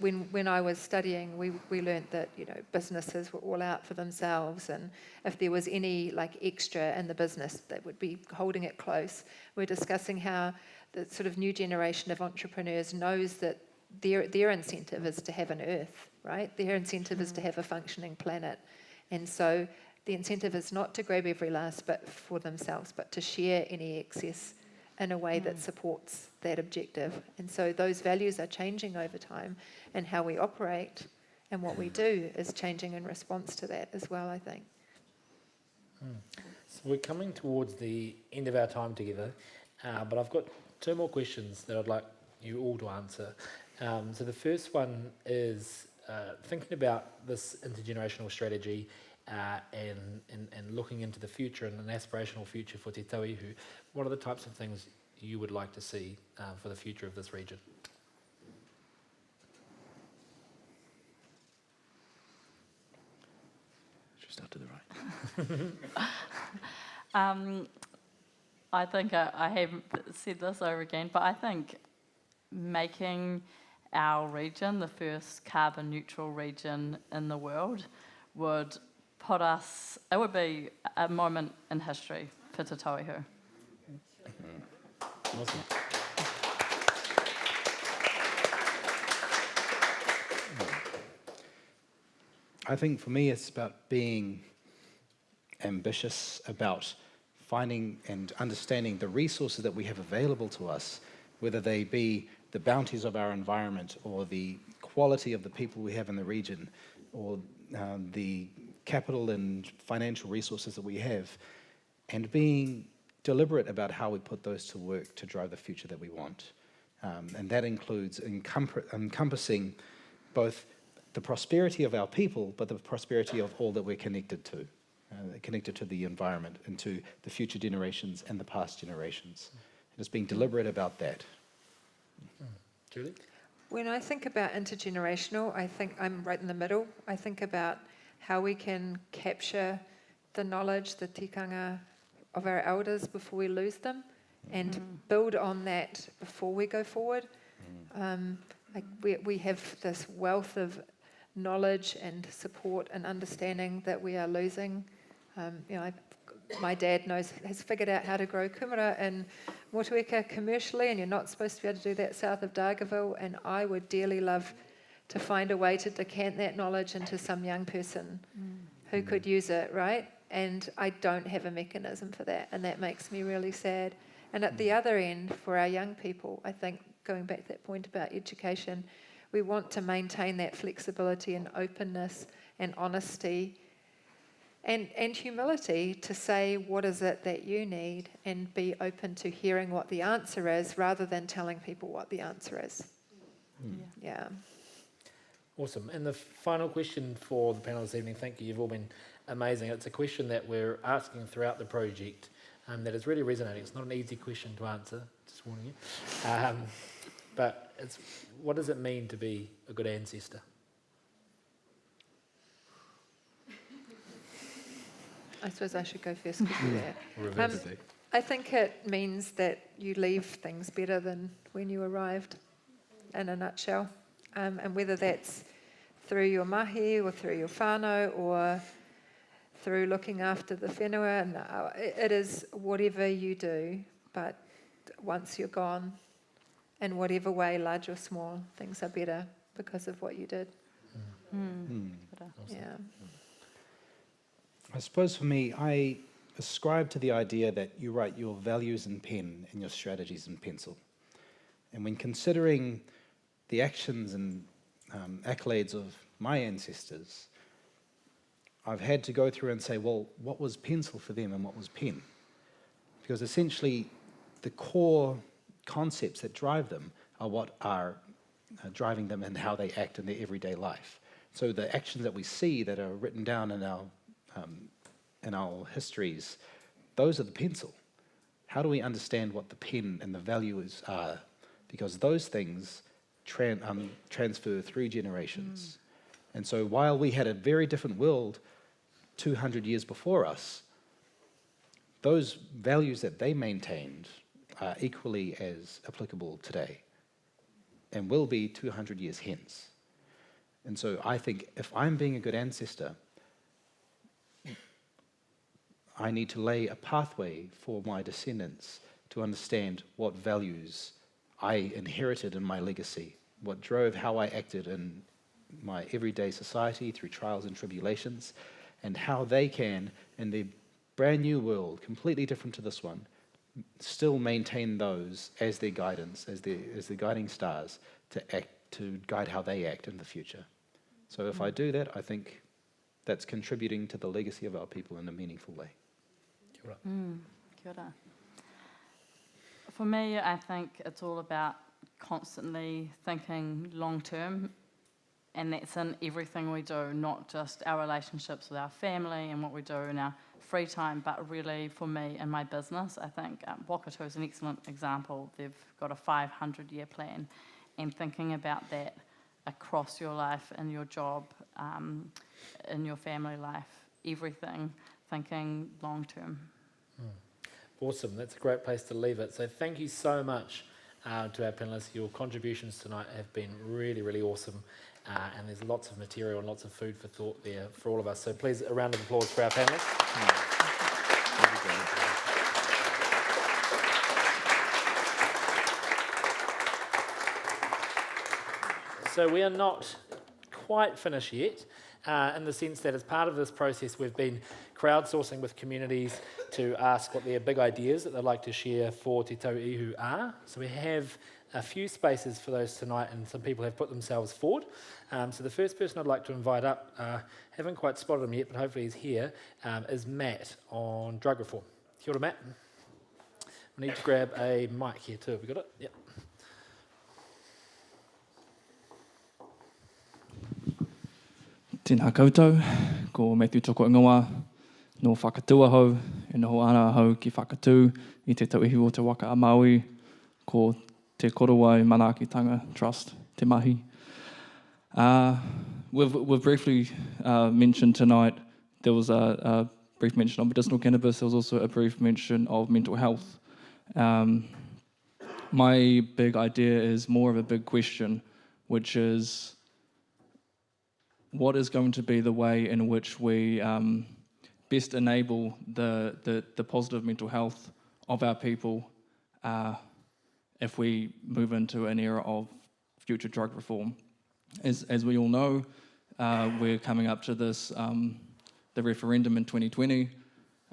when I was studying, we learnt that businesses were all out for themselves, and if there was any extra in the business, they would be holding it close. We're discussing how the sort of new generation of entrepreneurs knows that their incentive is to have an earth, right? Their incentive is to have a functioning planet, and so the incentive is not to grab every last bit for themselves, but to share any excess in a way that supports that objective. And so those values are changing over time, and how we operate and what we do is changing in response to that as well, I think. So we're coming towards the end of our time together, but I've got two more questions that I'd like you all to answer. So the first one is thinking about this intergenerational strategy and looking into the future and an aspirational future for Te Tauihu. What are the types of things you would like to see for the future of this region? Just up to the right. I think I haven't said this over again, but I think making our region, the first carbon neutral region in the world, would put us, it would be a moment in history for Te Tauihu. Awesome. I think for me it's about being ambitious, about finding and understanding the resources that we have available to us, whether they be the bounties of our environment or the quality of the people we have in the region or the capital and financial resources that we have, and being deliberate about how we put those to work to drive the future that we want. And that includes encompassing both the prosperity of our people, but the prosperity of all that we're connected to the environment and to the future generations and the past generations. And it's being deliberate about that. Julie? When I think about intergenerational, I think I'm right in the middle. I think about how we can capture the knowledge, the tikanga of our elders before we lose them, and build on that before we go forward. We have this wealth of knowledge and support and understanding that we are losing. My dad has figured out how to grow kumara in Motueka commercially, and you're not supposed to be able to do that south of Dargaville, and I would dearly love to find a way to decant that knowledge into some young person who could use it, right? And I don't have a mechanism for that, and that makes me really sad. And at the other end, for our young people, I think, going back to that point about education, we want to maintain that flexibility and openness and honesty and humility to say, what is it that you need, and be open to hearing what the answer is rather than telling people what the answer is. Yeah. Awesome. And the final question for the panel this evening, thank you, you've all been amazing. It's a question that we're asking throughout the project that is really resonating. It's not an easy question to answer, just warning you. But it's, what does it mean to be a good ancestor? I suppose I should go first. Reverse it. I think it means that you leave things better than when you arrived, in a nutshell. And whether that's through your mahi or through your whānau or through looking after the whenua, and it is whatever you do, but once you're gone, in whatever way, large or small, things are better because of what you did. Yeah. I suppose for me, I ascribe to the idea that you write your values in pen and your strategies in pencil. And when considering the actions and accolades of my ancestors, I've had to go through and say, well, what was pencil for them and what was pen? Because essentially, the core concepts that drive them are what are driving them and how they act in their everyday life. So the actions that we see that are written down in our histories, those are the pencil. How do we understand what the pen and the values are? Because those things transfer through generations. And so while we had a very different world 200 years before us, those values that they maintained are equally as applicable today and will be 200 years hence. And so I think if I'm being a good ancestor, I need to lay a pathway for my descendants to understand what values I inherited in my legacy, what drove how I acted in my everyday society through trials and tribulations, and how they can, in their brand new world, completely different to this one, still maintain those as their guidance, as their guiding stars to guide how they act in the future. So if I do that, I think that's contributing to the legacy of our people in a meaningful way. Kia ora. Kia ora. For me, I think it's all about constantly thinking long term, and that's in everything we do, not just our relationships with our family and what we do in our free time, but really for me in my business. I think Wakatu is an excellent example. They've got a 500-year plan, and thinking about that across your life, in your job, in your family life, everything, thinking long term. Awesome, that's a great place to leave it. So thank you so much to our panellists. Your contributions tonight have been really, really awesome, and there's lots of material and lots of food for thought there for all of us. So please, a round of applause for our panellists. So we are not quite finished yet, in the sense that as part of this process we've been crowdsourcing with communities to ask what their big ideas that they'd like to share for Te Tauihu are. So we have a few spaces for those tonight, and some people have put themselves forward. So the first person I'd like to invite up, haven't quite spotted him yet, but hopefully he's here, is Matt on drug reform. Kia ora, Matt. We need to grab a mic here too. Have we got it? Yep. Tēnā koutou, ko Matthew toko ingoa, no whakatua hau, e noho ana hau ki whakatū, I te tauihu o te waka a Maui, ko te korowai manaakitanga trust, te mahi. We've briefly mentioned tonight, there was a brief mention of medicinal cannabis, there was also a brief mention of mental health. My big idea is more of a big question, which is, what is going to be the way in which we best enable the positive mental health of our people if we move into an era of future drug reform? As we all know, we're coming up to this, the referendum in 2020,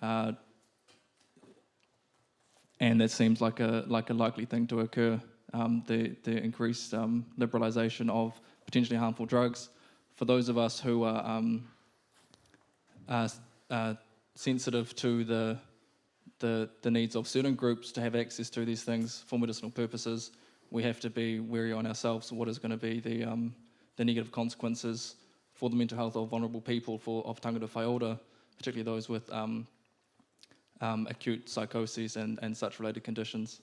and that seems like a likely thing to occur, the increased liberalisation of potentially harmful drugs. For those of us who are sensitive to the needs of certain groups to have access to these things for medicinal purposes, we have to be wary on ourselves what is going to be the negative consequences for the mental health of vulnerable people of tangata whaiora, particularly those with acute psychoses and such related conditions.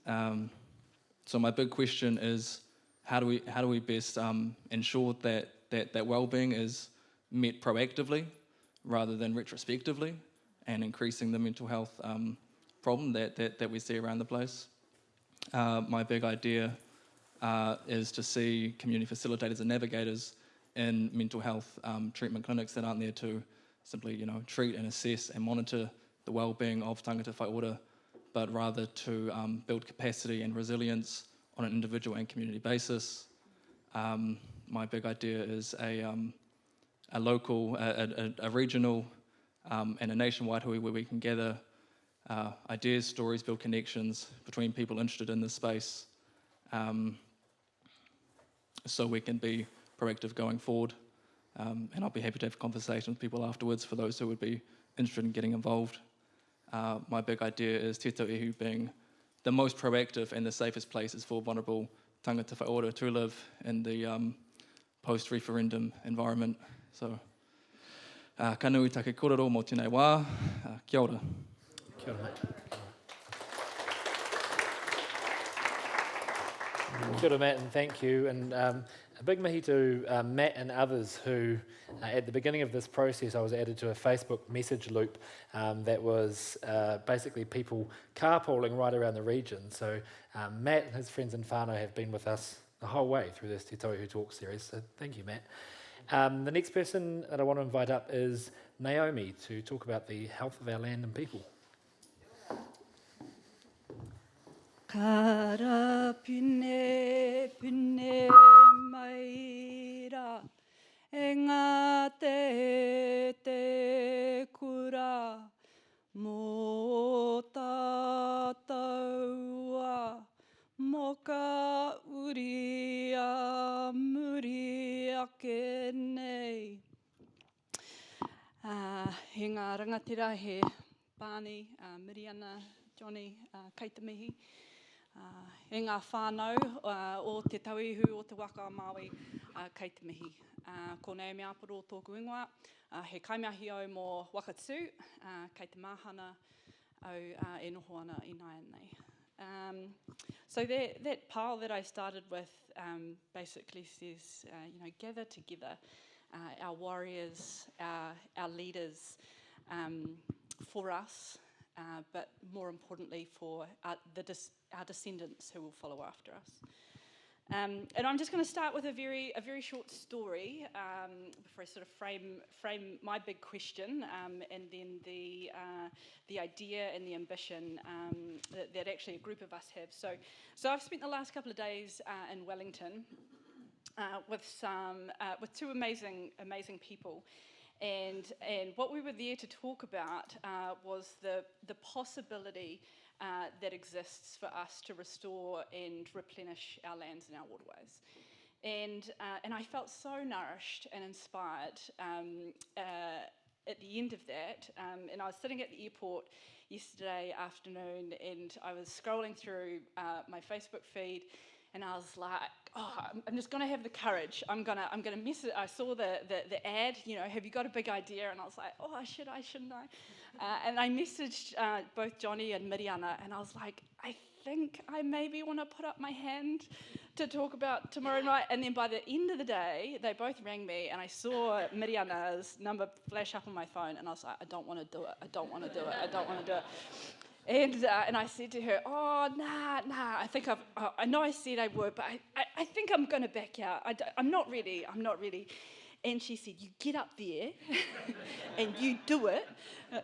So my big question is, how do we best ensure that well-being is met proactively rather than retrospectively, and increasing the mental health problem that we see around the place? My big idea is to see community facilitators and navigators in mental health treatment clinics that aren't there to simply, treat and assess and monitor the well-being of tangata whaiora, but rather to build capacity and resilience on an individual and community basis. My big idea is a local, a regional, and a nationwide hui where we can gather ideas, stories, build connections between people interested in this space, so we can be proactive going forward. And I'll be happy to have conversations with people afterwards for those who would be interested in getting involved. My big idea is Te Tauihu being the most proactive and the safest places for vulnerable tangata whaiora to live in the post-referendum environment. So, ka nui take korero mō tēnei wā, kia ora. Kia ora, mate. Kia ora, Matt, and thank you. And a big mihi to Matt and others who, at the beginning of this process, I was added to a Facebook message loop that was basically people carpooling right around the region. So Matt and his friends in whānau have been with us the whole way through this Te Tauihu Talk series, so thank you, Matt. The next person that I want to invite up is Naomi to talk about the health of our land and people. Kara pune pune maira, e ngā te kura, mō tātaua, mō ka uria muri ake nei. He ngā rangatira he Pāni, Miriana, Johnny, Kaitamihi. E ngā whānau o te Tauihu o te waka a Māui, kei te mihi. Ko Naomi Aparo tōku ingoa, he kaimahi au mō Wakatū, kei te mahana au e noho ana I nai nei. So that pile that I started with basically says, gather together our warriors, our leaders, for us, but more importantly for our descendants who will follow after us. And I'm just going to start with a very short story before I sort of frame my big question, and then the idea and the ambition that actually a group of us have. So I've spent the last couple of days in Wellington with two amazing people. And what we were there to talk about was the possibility that exists for us to restore and replenish our lands and our waterways. And I felt so nourished and inspired at the end of that. And I was sitting at the airport yesterday afternoon, and I was scrolling through my Facebook feed, and I was like, oh, I'm just going to have the courage. I'm gonna miss it. I saw the ad, have you got a big idea? And I was like, oh, shouldn't I? And I messaged both Johnny and Miriana, and I was like, I think I maybe want to put up my hand to talk about tomorrow night. And then by the end of the day, they both rang me, and I saw Miriana's number flash up on my phone, and I was like, I don't want to do it. And I said to her, oh, nah, I know I said I would, but I think I'm going to back out. I'm not ready. And she said, you get up there and you do it,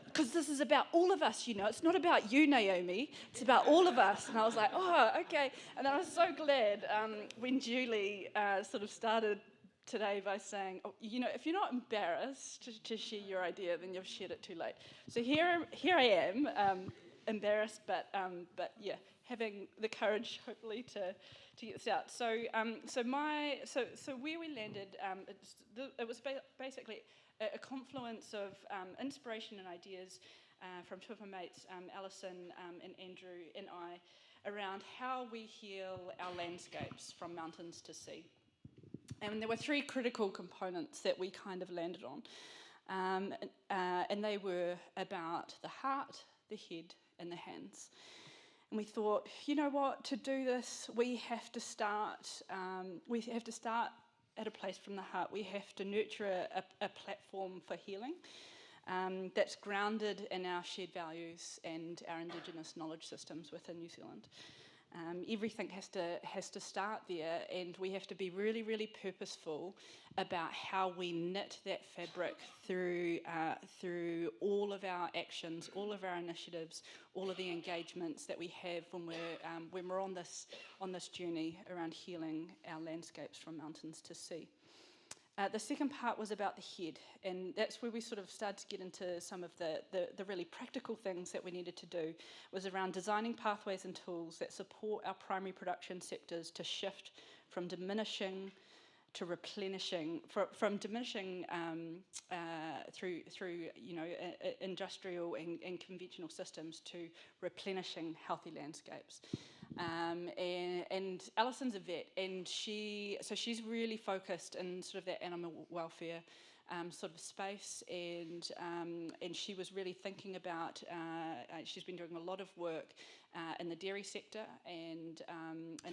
because this is about all of us, It's not about you, Naomi. It's about all of us. And I was like, oh, okay. And then I was so glad when Julie sort of started today by saying, oh, if you're not embarrassed to share your idea, then you've shared it too late. So here I am. Embarrassed, but yeah, having the courage, hopefully, to get this out. So where we landed, it was basically a confluence of inspiration and ideas from two of my mates, Alison and Andrew and I, around how we heal our landscapes from mountains to sea. And there were three critical components that we kind of landed on, and they were about the heart, the head, and the hands. And we thought, you know what, to do this, we have to start at a place from the heart. We have to nurture a platform for healing that's grounded in our shared values and our Indigenous knowledge systems within New Zealand. Everything has to start there, and we have to be really, really purposeful about how we knit that fabric through all of our actions, all of our initiatives, all of the engagements that we have when we're on this journey around healing our landscapes from mountains to sea. The second part was about the head, and that's where we sort of started to get into some of the really practical things that we needed to do, was around designing pathways and tools that support our primary production sectors to shift from diminishing to replenishing, from diminishing through industrial and conventional systems to replenishing healthy landscapes. And Alison's a vet, and she's really focused in sort of that animal welfare sort of space, and she was really thinking about. She's been doing a lot of work in the dairy sector and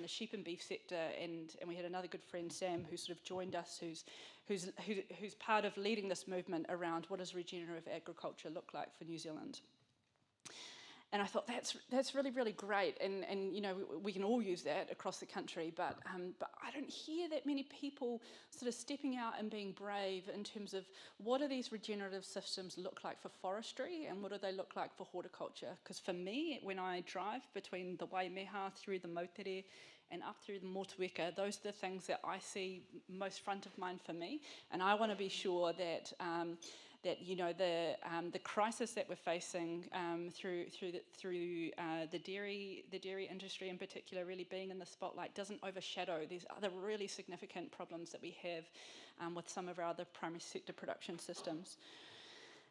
the sheep and beef sector, and we had another good friend, Sam, who sort of joined us, who's part of leading this movement around what does regenerative agriculture look like for New Zealand. And I thought that's really, really great, and we can all use that across the country, but I don't hear that many people sort of stepping out and being brave in terms of what do these regenerative systems look like for forestry, and what do they look like for horticulture? Because for me, when I drive between the Waimeha through the Motueka and up through the Motueka, those are the things that I see most front of mind for me, and I want to be sure that the crisis that we're facing through the dairy industry in particular, really being in the spotlight, doesn't overshadow these other really significant problems that we have with some of our other primary sector production systems.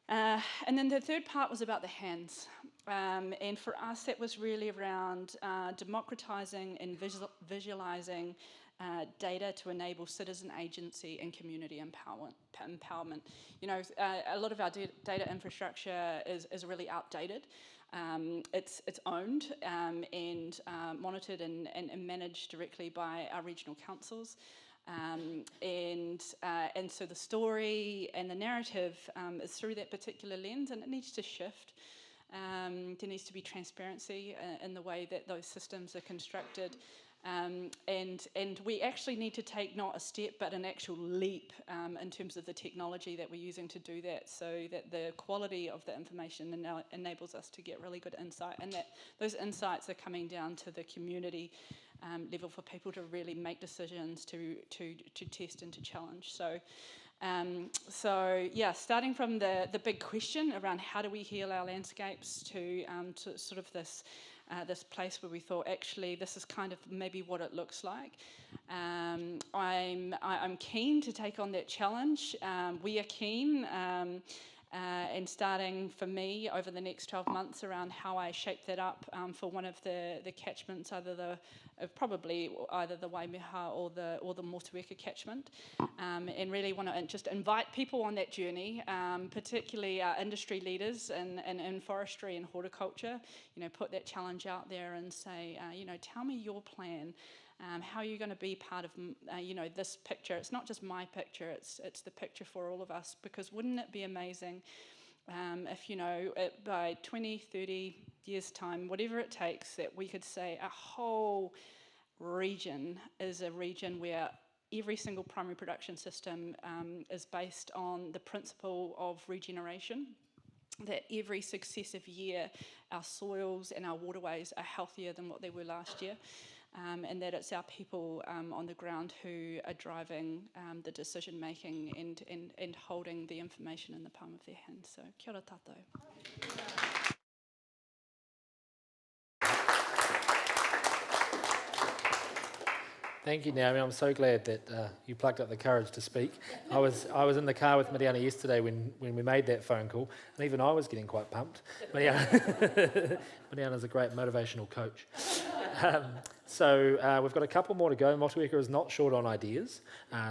And then the third part was about the hands. And for us, that was really around democratising and visualising data to enable citizen agency and community empowerment. A lot of our data infrastructure is really outdated. It's owned and monitored and managed directly by our regional councils. And so the story and the narrative is through that particular lens, and it needs to shift. There needs to be transparency in the way that those systems are constructed. And we actually need to take not a step but an actual leap in terms of the technology that we're using to do that, so that the quality of the information enables us to get really good insight, and that those insights are coming down to the community level for people to really make decisions, to test and to challenge. So yeah, starting from the big question around how do we heal our landscapes to sort of this place where we thought actually this is kind of maybe what it looks like. I'm keen to take on that challenge. We are keen. And starting for me over the next 12 months around how I shape that up for one of the catchments, probably either the Waimeha or the Motueka catchment, and really want to just invite people on that journey, particularly industry leaders in forestry and horticulture. Put that challenge out there and say, tell me your plan. How are you going to be part of, this picture? It's not just my picture, it's the picture for all of us, because wouldn't it be amazing if, by 20, 30 years' time, whatever it takes, that we could say a whole region is a region where every single primary production system is based on the principle of regeneration, that every successive year our soils and our waterways are healthier than what they were last year. And that it's our people on the ground who are driving the decision making and holding the information in the palm of their hand. So kia ora tātou. Thank you, Naomi. I'm so glad that you plucked up the courage to speak. I was in the car with Mariana yesterday when we made that phone call, and even I was getting quite pumped. Mariana's a great motivational coach. So we've got a couple more to go. Motueka is not short on ideas,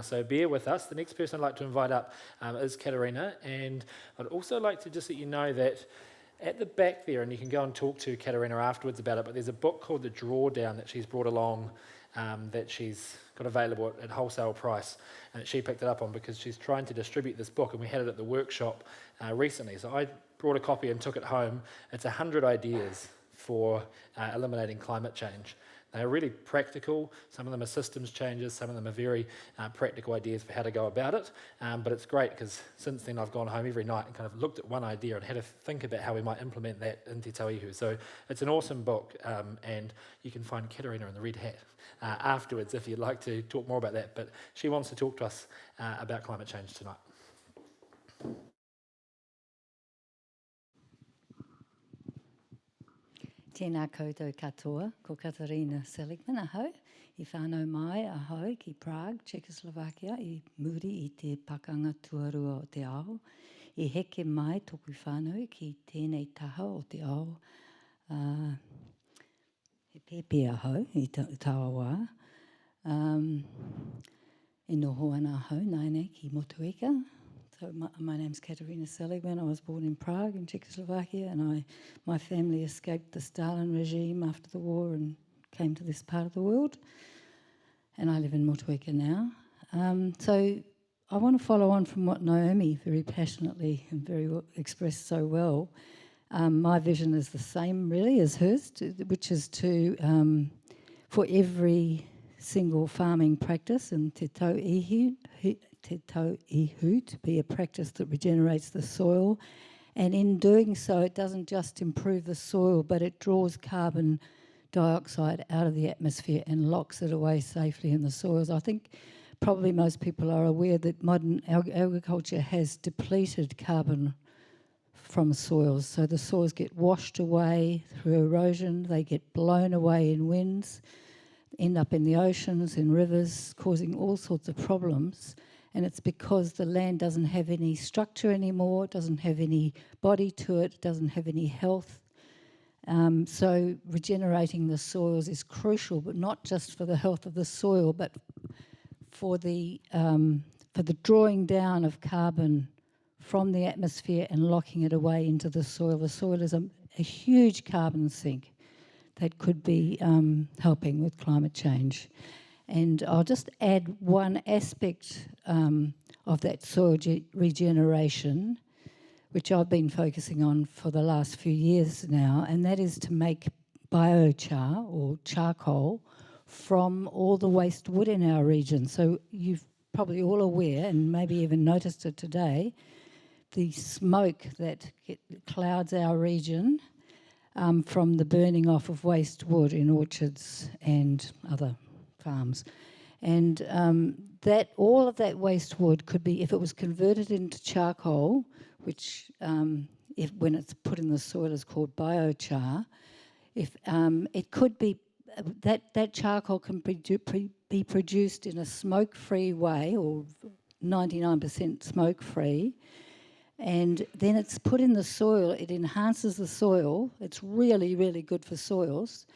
so bear with us. The next person I'd like to invite up is Katerina, and I'd also like to just let you know that at the back there, and you can go and talk to Katerina afterwards about it, but there's a book called The Drawdown that she's brought along that she's got available at wholesale price, and that she picked it up on because she's trying to distribute this book, and we had it at the workshop recently. So I brought a copy and took it home. It's 100 ideas for eliminating climate change. They're really practical. Some of them are systems changes, some of them are very practical ideas for how to go about it. But it's great because since then I've gone home every night and kind of looked at one idea and had to think about how we might implement that in Te Tauihu. So it's an awesome book, and you can find Katerina in the red hat afterwards if you'd like to talk more about that. But she wants to talk to us about climate change tonight. Tēnā koutou katoa, ko Katerina Seligman, ahau, I whānau mai, ahau, ki Prague, Czechoslovakia, I muri I te pakanga tuarua o te ao. I heke mai toku whānau ki tēnei taha o te ao. He pepe ahau, I tawa wā. E noho ana ahau, naine ki Motueka. So my name's Katerina Seligman. I was born in Prague in Czechoslovakia, and my family escaped the Stalin regime after the war and came to this part of the world. And I live in Motueka now. So I want to follow on from what Naomi very passionately and expressed so well. My vision is the same really as hers, which is to, for every single farming practice in Te Tauihu to be a practice that regenerates the soil, and in doing so it doesn't just improve the soil but it draws carbon dioxide out of the atmosphere and locks it away safely in the soils. I think probably most people are aware that modern agriculture has depleted carbon from soils, so the soils get washed away through erosion, they get blown away in winds, end up in the oceans, in rivers, causing all sorts of problems. And it's because the land doesn't have any structure anymore, it doesn't have any body to it, it doesn't have any health. So regenerating the soils is crucial, but not just for the health of the soil, but for the drawing down of carbon from the atmosphere and locking it away into the soil. The soil is a huge carbon sink that could be helping with climate change. And I'll just add one aspect of that soil regeneration, which I've been focusing on for the last few years now, and that is to make biochar or charcoal from all the waste wood in our region. So you've probably all aware, and maybe even noticed it today, the smoke that clouds our region from the burning off of waste wood in orchards and other farms. And that all of that waste wood could be, if it was converted into charcoal, which when it's put in the soil is called biochar, if it could be, that charcoal can be produced in a smoke-free way, or 99% smoke-free, and then it's put in the soil. It enhances the soil. It's really, really good for soils.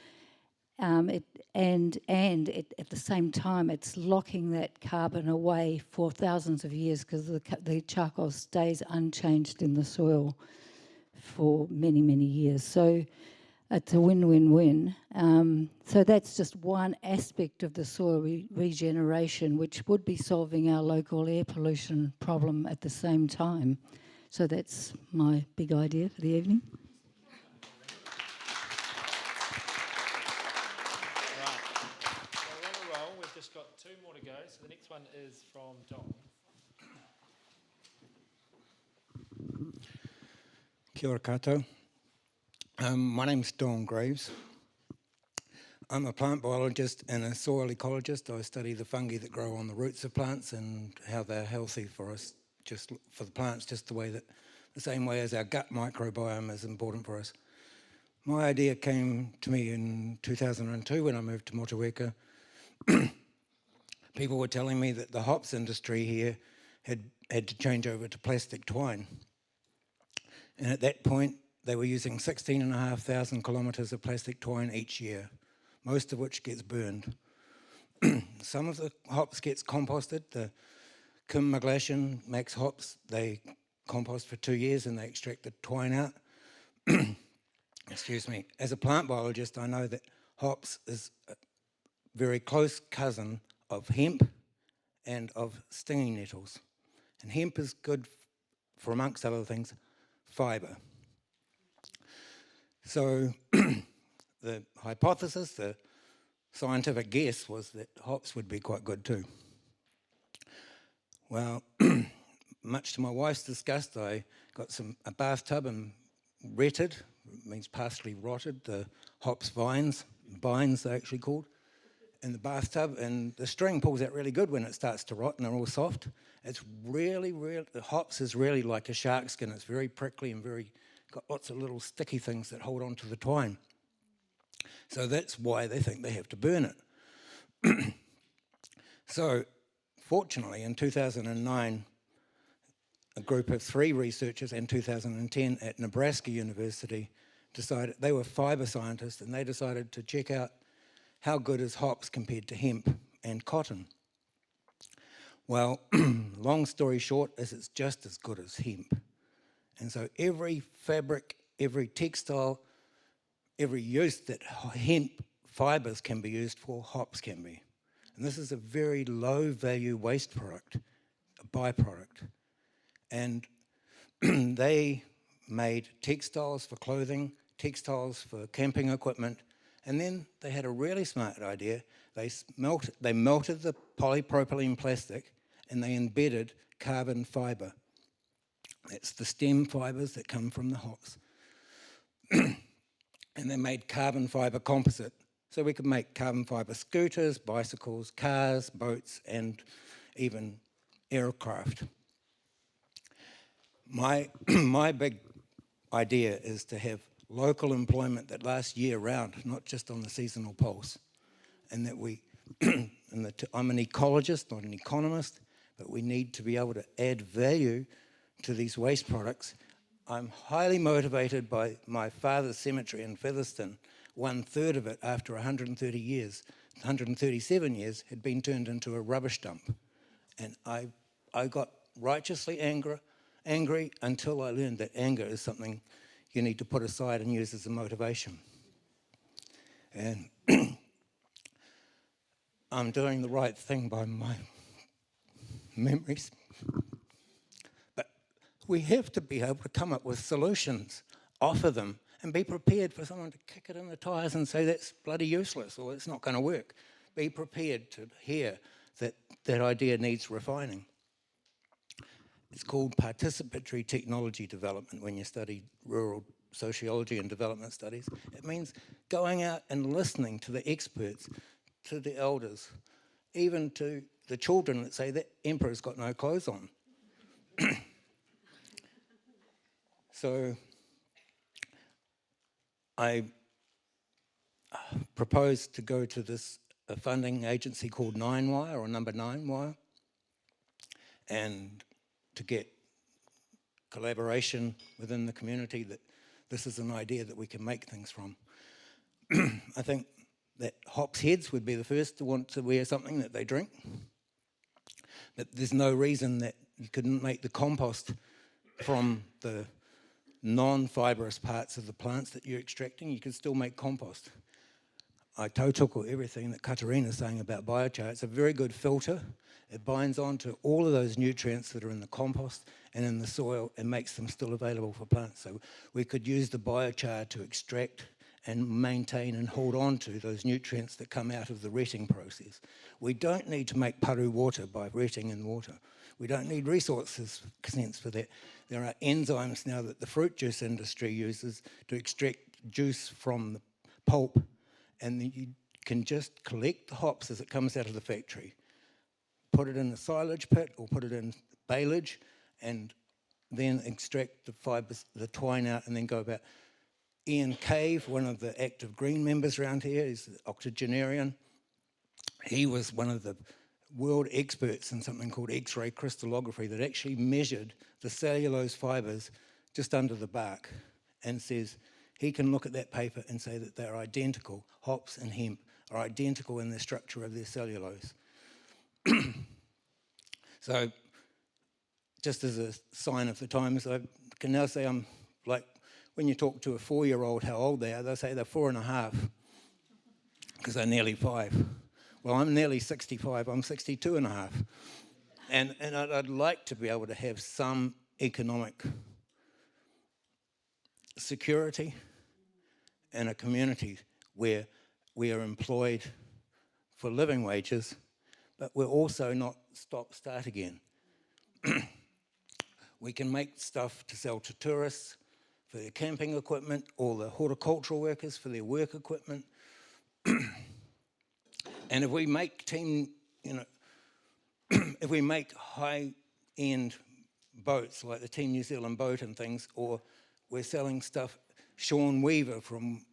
At the same time, it's locking that carbon away for thousands of years, because the charcoal stays unchanged in the soil for many, many years. So it's a win-win-win. So that's just one aspect of the soil regeneration, which would be solving our local air pollution problem at the same time. So that's my big idea for the evening. We've just got 2 more to go, so the next one is from Don. Kia ora koutou. My name's Don Graves. I'm a plant biologist and a soil ecologist. I study the fungi that grow on the roots of plants and how they're healthy for us, just for the plants, just the same way as our gut microbiome is important for us. My idea came to me in 2002 when I moved to Motueka. People were telling me that the hops industry here had to change over to plastic twine. And at that point, they were using 16,500 kilometres of plastic twine each year, most of which gets burned. Some of the hops gets composted. The Kim Maglashan makes hops. They compost for 2 years and they extract the twine out. Excuse me. As a plant biologist, I know that hops is a very close cousin of hemp and of stinging nettles. And hemp is good for, amongst other things, fibre. So the hypothesis, the scientific guess, was that hops would be quite good too. Well, much to my wife's disgust, I got a bathtub and retted, means partially rotted, the hops vines they're actually called, in the bathtub, and the string pulls out really good when it starts to rot and they're all soft. It's really, the hops is really like a shark skin. It's very prickly and got lots of little sticky things that hold on to the twine. So that's why they think they have to burn it. So fortunately, in 2009, a group of 3 researchers in 2010 at Nebraska University decided, they were fibre scientists, and they decided to check out how good is hops compared to hemp and cotton. Well, long story short is it's just as good as hemp. And so every fabric, every textile, every use that hemp fibres can be used for, hops can be. And this is a very low value waste product, a byproduct. And they made textiles for clothing, textiles for camping equipment, and then they had a really smart idea. They melted the polypropylene plastic and they embedded carbon fibre. That's the stem fibres that come from the hops. And they made carbon fibre composite. So we could make carbon fibre scooters, bicycles, cars, boats, and even aircraft. My big idea is to have local employment that lasts year round, not just on the seasonal pulse. And that I'm an ecologist, not an economist, but we need to be able to add value to these waste products. I'm highly motivated by my father's cemetery in Featherston. 1/3 of it, after 137 years, had been turned into a rubbish dump. And I got righteously angry until I learned that anger is something you need to put aside and use as a motivation. And I'm doing the right thing by my memories. But We have to be able to come up with solutions, offer them, and be prepared for someone to kick it in the tyres and say that's bloody useless or it's not going to work. Be prepared to hear that that idea needs refining. It's called participatory technology development when you study rural sociology and development studies. It means going out and listening to the experts, to the elders, even to the children that say that emperor's got no clothes on. So I proposed to go to this funding agency called 9Wire, or number 9Wire, and to get collaboration within the community that this is an idea that we can make things from. I think that hops heads would be the first to want to wear something that they drink. But there's no reason that you couldn't make the compost from the non-fibrous parts of the plants that you're extracting. You could still make compost. I tautoko everything that Katerina's saying about biochar. It's a very good filter. It binds onto all of those nutrients that are in the compost and in the soil and makes them still available for plants. So we could use the biochar to extract and maintain and hold on to those nutrients that come out of the retting process. We don't need to make paru water by retting in water. We don't need resources sense for that. There are enzymes now that the fruit juice industry uses to extract juice from the pulp, and you can just collect the hops as it comes out of the factory, put it in a silage pit or put it in baleage, and then extract the fibres, the twine out, and then go about. Ian Cave, one of the active green members around here, is an octogenarian. He was one of the world experts in something called X-ray crystallography that actually measured the cellulose fibres just under the bark and says he can look at that paper and say that they're identical. Hops and hemp are identical in the structure of their cellulose. So just as a sign of the times, I can now say I'm like, when you talk to a 4-year-old how old they are, they'll say they're 4.5 because they're nearly 5. Well, I'm nearly 65, I'm 62.5. And I'd like to be able to have some economic security in a community where we are employed for living wages, but we're also not stop-start again. We can make stuff to sell to tourists for their camping equipment, or the horticultural workers for their work equipment. And if we make if we make high-end boats like the Team New Zealand boat and things, or we're selling stuff, Sean Weaver from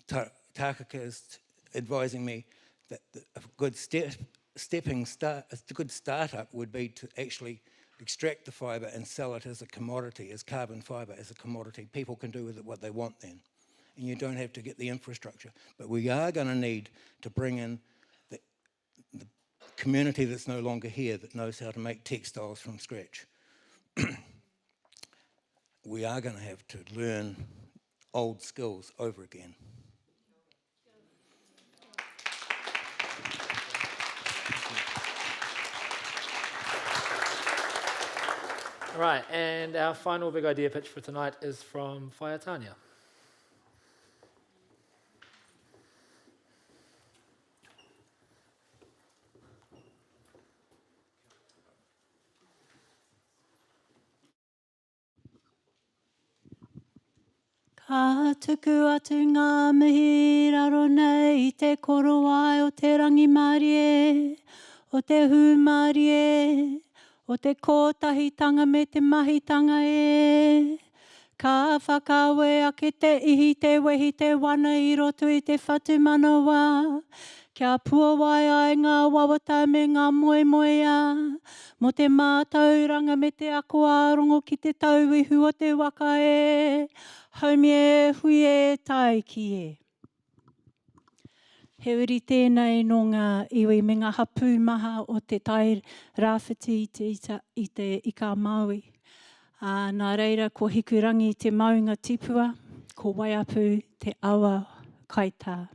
Takaka is advising me that a good a good startup would be to actually extract the fibre and sell it as a commodity, as carbon fibre, as a commodity. People can do with it what they want then. And you don't have to get the infrastructure. But we are going to need to bring in the community that's no longer here that knows how to make textiles from scratch. We are going to have to learn old skills over again. Right, and our final big idea pitch for tonight is from Whaiatania. Ka tuku atu ngā mihi raro nei I te koroai o te rangi marie, o te hu marie, o te kōtahitanga me te mahitanga e. Ka whakawe ake te ihi te wehi te wana I roto I te whatu manawa. Kia puawai ai ngā wawata me ngā moe moea. Mo te mātauranga me te ako ārongo ki te tauihu o te waka e. Haumi e hui e Dyke e. He uri tēnei no ngā iwi me ngā hapu maha o te tai rāwhiti I te ika Māui. Nā reira, ko hikurangi te maunga tipua, ko waiapu te awa kaitā.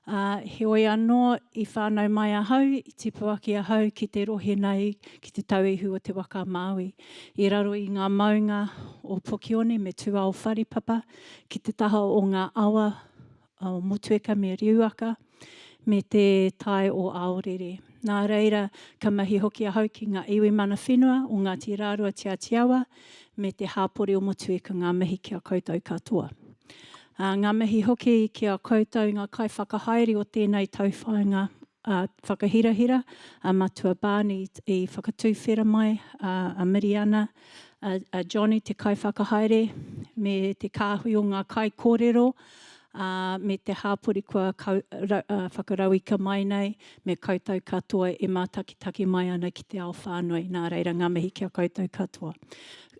He oi anō I whānau mai ahau, I te puaki ahau ki te rohe nei ki te tauihu o te waka Māui. I raro I ngā maunga o Pokione me tuao wharepapa, ki te taha o ngā awa o Motueka me Riuaka, me te tai o Aorere. Nā reira, ka mahi hoki ahau ki ngā iwi mana whenua o ngā tirarua te Atiawa, me te hāpore o Motueka ngā mihi kia koutou katoa. Ngā mihi hoki kia koutou ngā kai whakahaere o tēnei tauwhāinga whakahirahira, a matua Bāni I whakatūwhera mai, a Miriana, a Johnny te kai whakahaere, me te kāhui o ngā kai kōrero, me te hāpori kua whakarauika mai nei, me koutou katoa e mātakitaki mai ana ki te ao whānui. Nā reira, ngā mihi kia koutou katoa.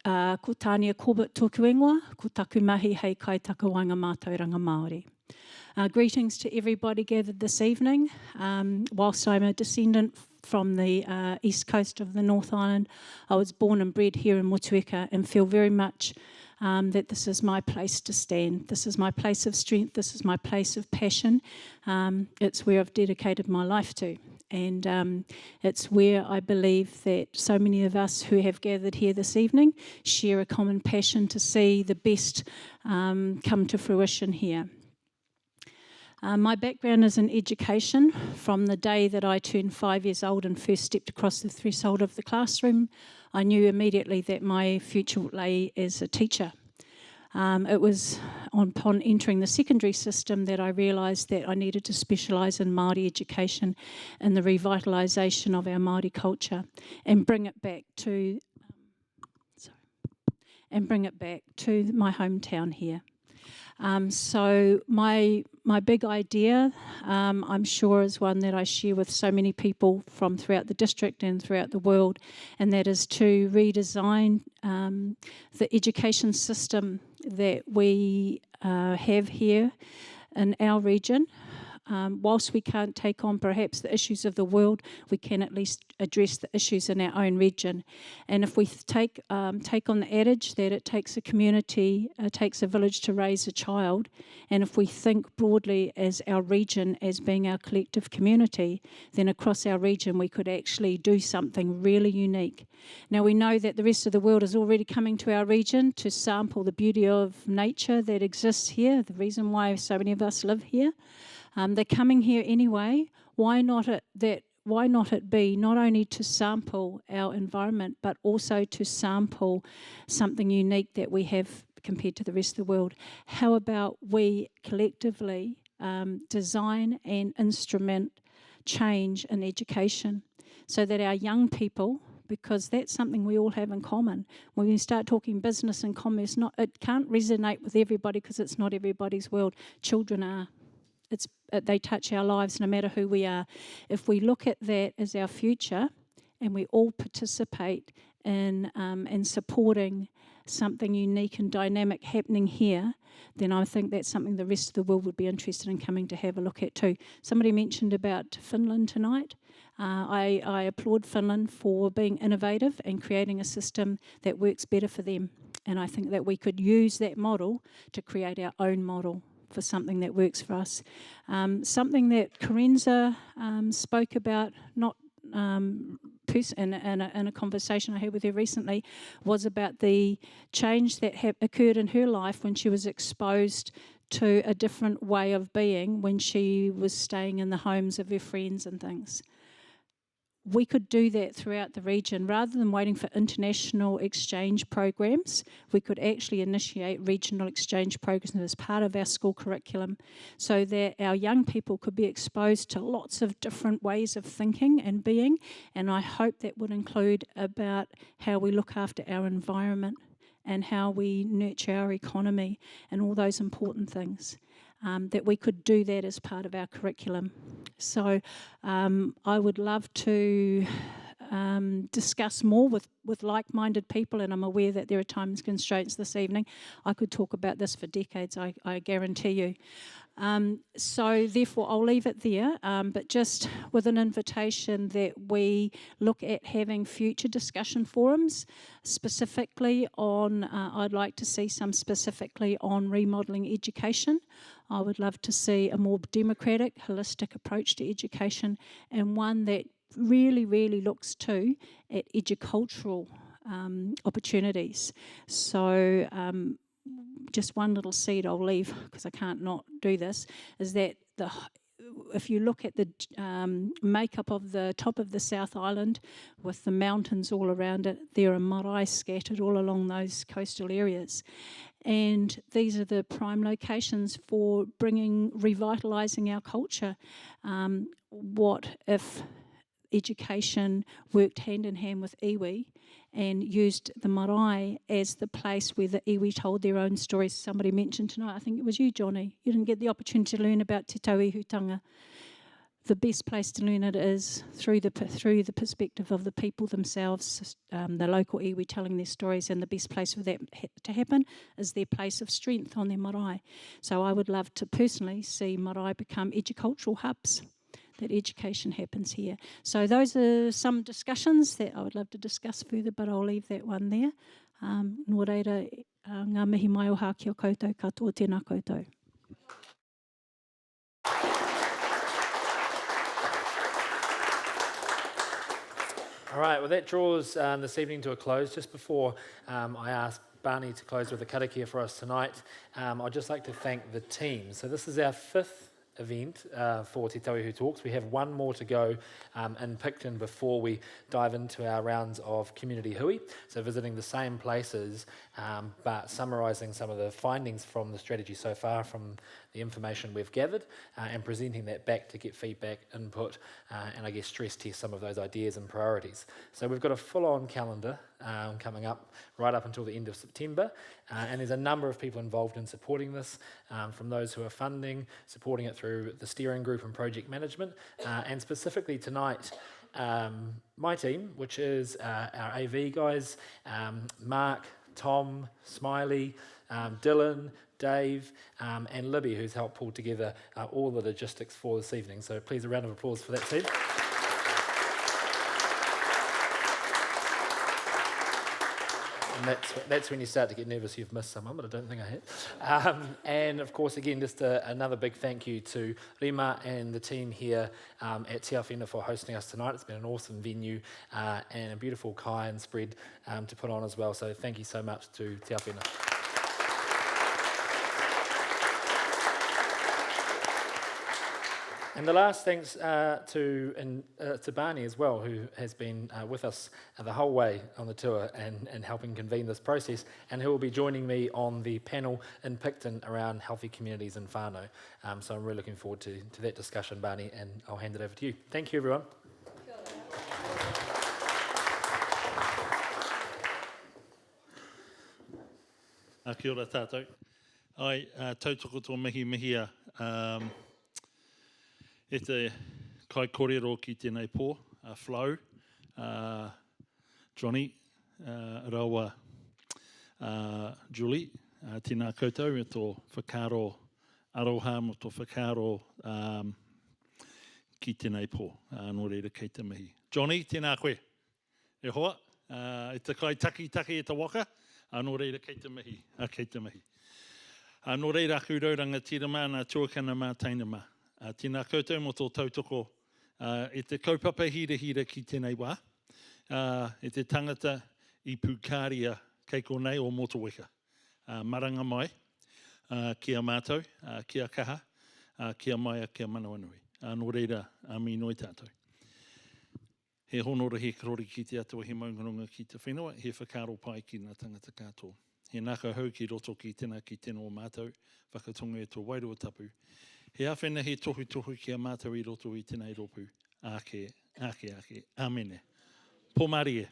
Ko Tania Corbett tōku ingoa, ko taku mahi hei kai takawainga mātauranga Māori. Greetings to everybody gathered this evening. Whilst I'm a descendant from the east coast of the North Island, I was born and bred here in Motueka and feel very much that this is my place to stand. This is my place of strength. This is my place of passion. It's where I've dedicated my life to. And it's where I believe that so many of us who have gathered here this evening share a common passion to see the best come to fruition here. My background is in education. From the day that I turned 5 years old and first stepped across the threshold of the classroom, I knew immediately that my future lay as a teacher. It was upon entering the secondary system that I realised that I needed to specialise in Māori education and the revitalisation of our Māori culture and bring it back to my hometown here. So my big idea, I'm sure, is one that I share with so many people from throughout the district and throughout the world, and that is to redesign the education system that we have here in our region. Whilst we can't take on perhaps the issues of the world, we can at least address the issues in our own region. And if we take on the adage that it takes a community, it takes a village to raise a child, and if we think broadly as our region as being our collective community, then across our region we could actually do something really unique. Now we know that the rest of the world is already coming to our region to sample the beauty of nature that exists here, the reason why so many of us live here. They're coming here anyway. Why not it be not only to sample our environment, but also to sample something unique that we have compared to the rest of the world? How about we collectively design and instrument change in education so that our young people, because that's something we all have in common. When we start talking business and commerce, it can't resonate with everybody because it's not everybody's world. Children are. They touch our lives no matter who we are. If we look at that as our future and we all participate in supporting something unique and dynamic happening here, then I think that's something the rest of the world would be interested in coming to have a look at too. Somebody mentioned about Finland tonight. I applaud Finland for being innovative and creating a system that works better for them. And I think that we could use that model to create our own model for something that works for us. Something that Corenza spoke about, not in a conversation I had with her recently, was about the change that occurred in her life when she was exposed to a different way of being when she was staying in the homes of her friends and things. We could do that throughout the region. Rather than waiting for international exchange programs, we could actually initiate regional exchange programs as part of our school curriculum so that our young people could be exposed to lots of different ways of thinking and being. And I hope that would include about how we look after our environment and how we nurture our economy and all those important things. That we could do that as part of our curriculum. So I would love to discuss more with like-minded people, and I'm aware that there are time constraints this evening. I could talk about this for decades, I guarantee you. So therefore I'll leave it there, but just with an invitation that we look at having future discussion forums specifically on, I'd like to see some specifically on remodelling education. I would love to see a more democratic, holistic approach to education, and one that really looks too at educultural opportunities. So just one little seed I'll leave, because I can't not do this, is that if you look at the makeup of the top of the South Island with the mountains all around it, there are marae scattered all along those coastal areas. And these are the prime locations for revitalising our culture. What if education worked hand in hand with iwi and used the marae as the place where the iwi told their own stories? Somebody mentioned tonight, I think it was you, Johnny, you didn't get the opportunity to learn about te tauihutanga. The best place to learn it is through the perspective of the people themselves, the local iwi telling their stories, and the best place for that to happen is their place of strength on their marae. So I would love to personally see marae become educultural hubs, that education happens here. So those are some discussions that I would love to discuss further, but I'll leave that one there. Nō reira, ngā mihi mai o hā ki o koutou, katoa tēnā koutou. All right, well that draws this evening to a close. Just before I ask Barney to close with a karakia for us tonight, I'd just like to thank the team. So this is our 5th event for Te Tauihu Talks. We have one more to go in Picton before we dive into our rounds of community hui. So visiting the same places, but summarising some of the findings from the strategy so far, from the information we've gathered, and presenting that back to get feedback, input, and I guess stress test some of those ideas and priorities. So we've got a full-on calendar coming up right up until the end of September, and there's a number of people involved in supporting this, from those who are funding, supporting it through the steering group and project management, and specifically tonight, my team, which is our AV guys, Mark, Tom, Smiley, Dylan, Dave, and Libby, who's helped pull together all the logistics for this evening. So please a round of applause for that team. And that's when you start to get nervous you've missed someone, but I don't think I have. And of course, again, just another big thank you to Rima and the team here at Te Awhina for hosting us tonight. It's been an awesome venue and a beautiful kai and spread to put on as well. So thank you so much to Te Awhina. And the last thanks to Barney as well, who has been with us the whole way on the tour and helping convene this process, and who will be joining me on the panel in Picton around healthy communities in whānau. So I'm really looking forward to that discussion, Barney, and I'll hand it over to you. Thank you, everyone. Kia ora tātou. Ai, tautoko tō mihia. E te kai kōrero ki tēnei pō, Flo, Johnny, Rawa, Julie, tēnā koutou, me tō whakaro aroha, mo tō whakaro ki tēnei pō, nō reira kei te mihi. Johnny, tēnā koe, e hoa, e te kai taki e te waka, nō reira kei te mihi, kei te mihi. Nō reira aku rauranga tirama, nā tuakana mā tainama. Tēnā koutou mo tō tautoko, e te kaupapa hira ki tēnei wā, e te tangata I pūkāria kei konei o Motueka. Maranga mai, kia mātou, kia kaha, kia maia, kia manawanui. Nō reira, mi noi tātou. He honora he karori ki te atua, he maungarunga ki te whenua, he whakaro pai ki ngā tangata katoa. He naka hau ki roto ki tēnā ki tēnā o mātou, whakatonga e tō wairua tapu. He awhena he tohu ki a mātou I roto I tēnei ropu. Ake, amene. Pō Marie.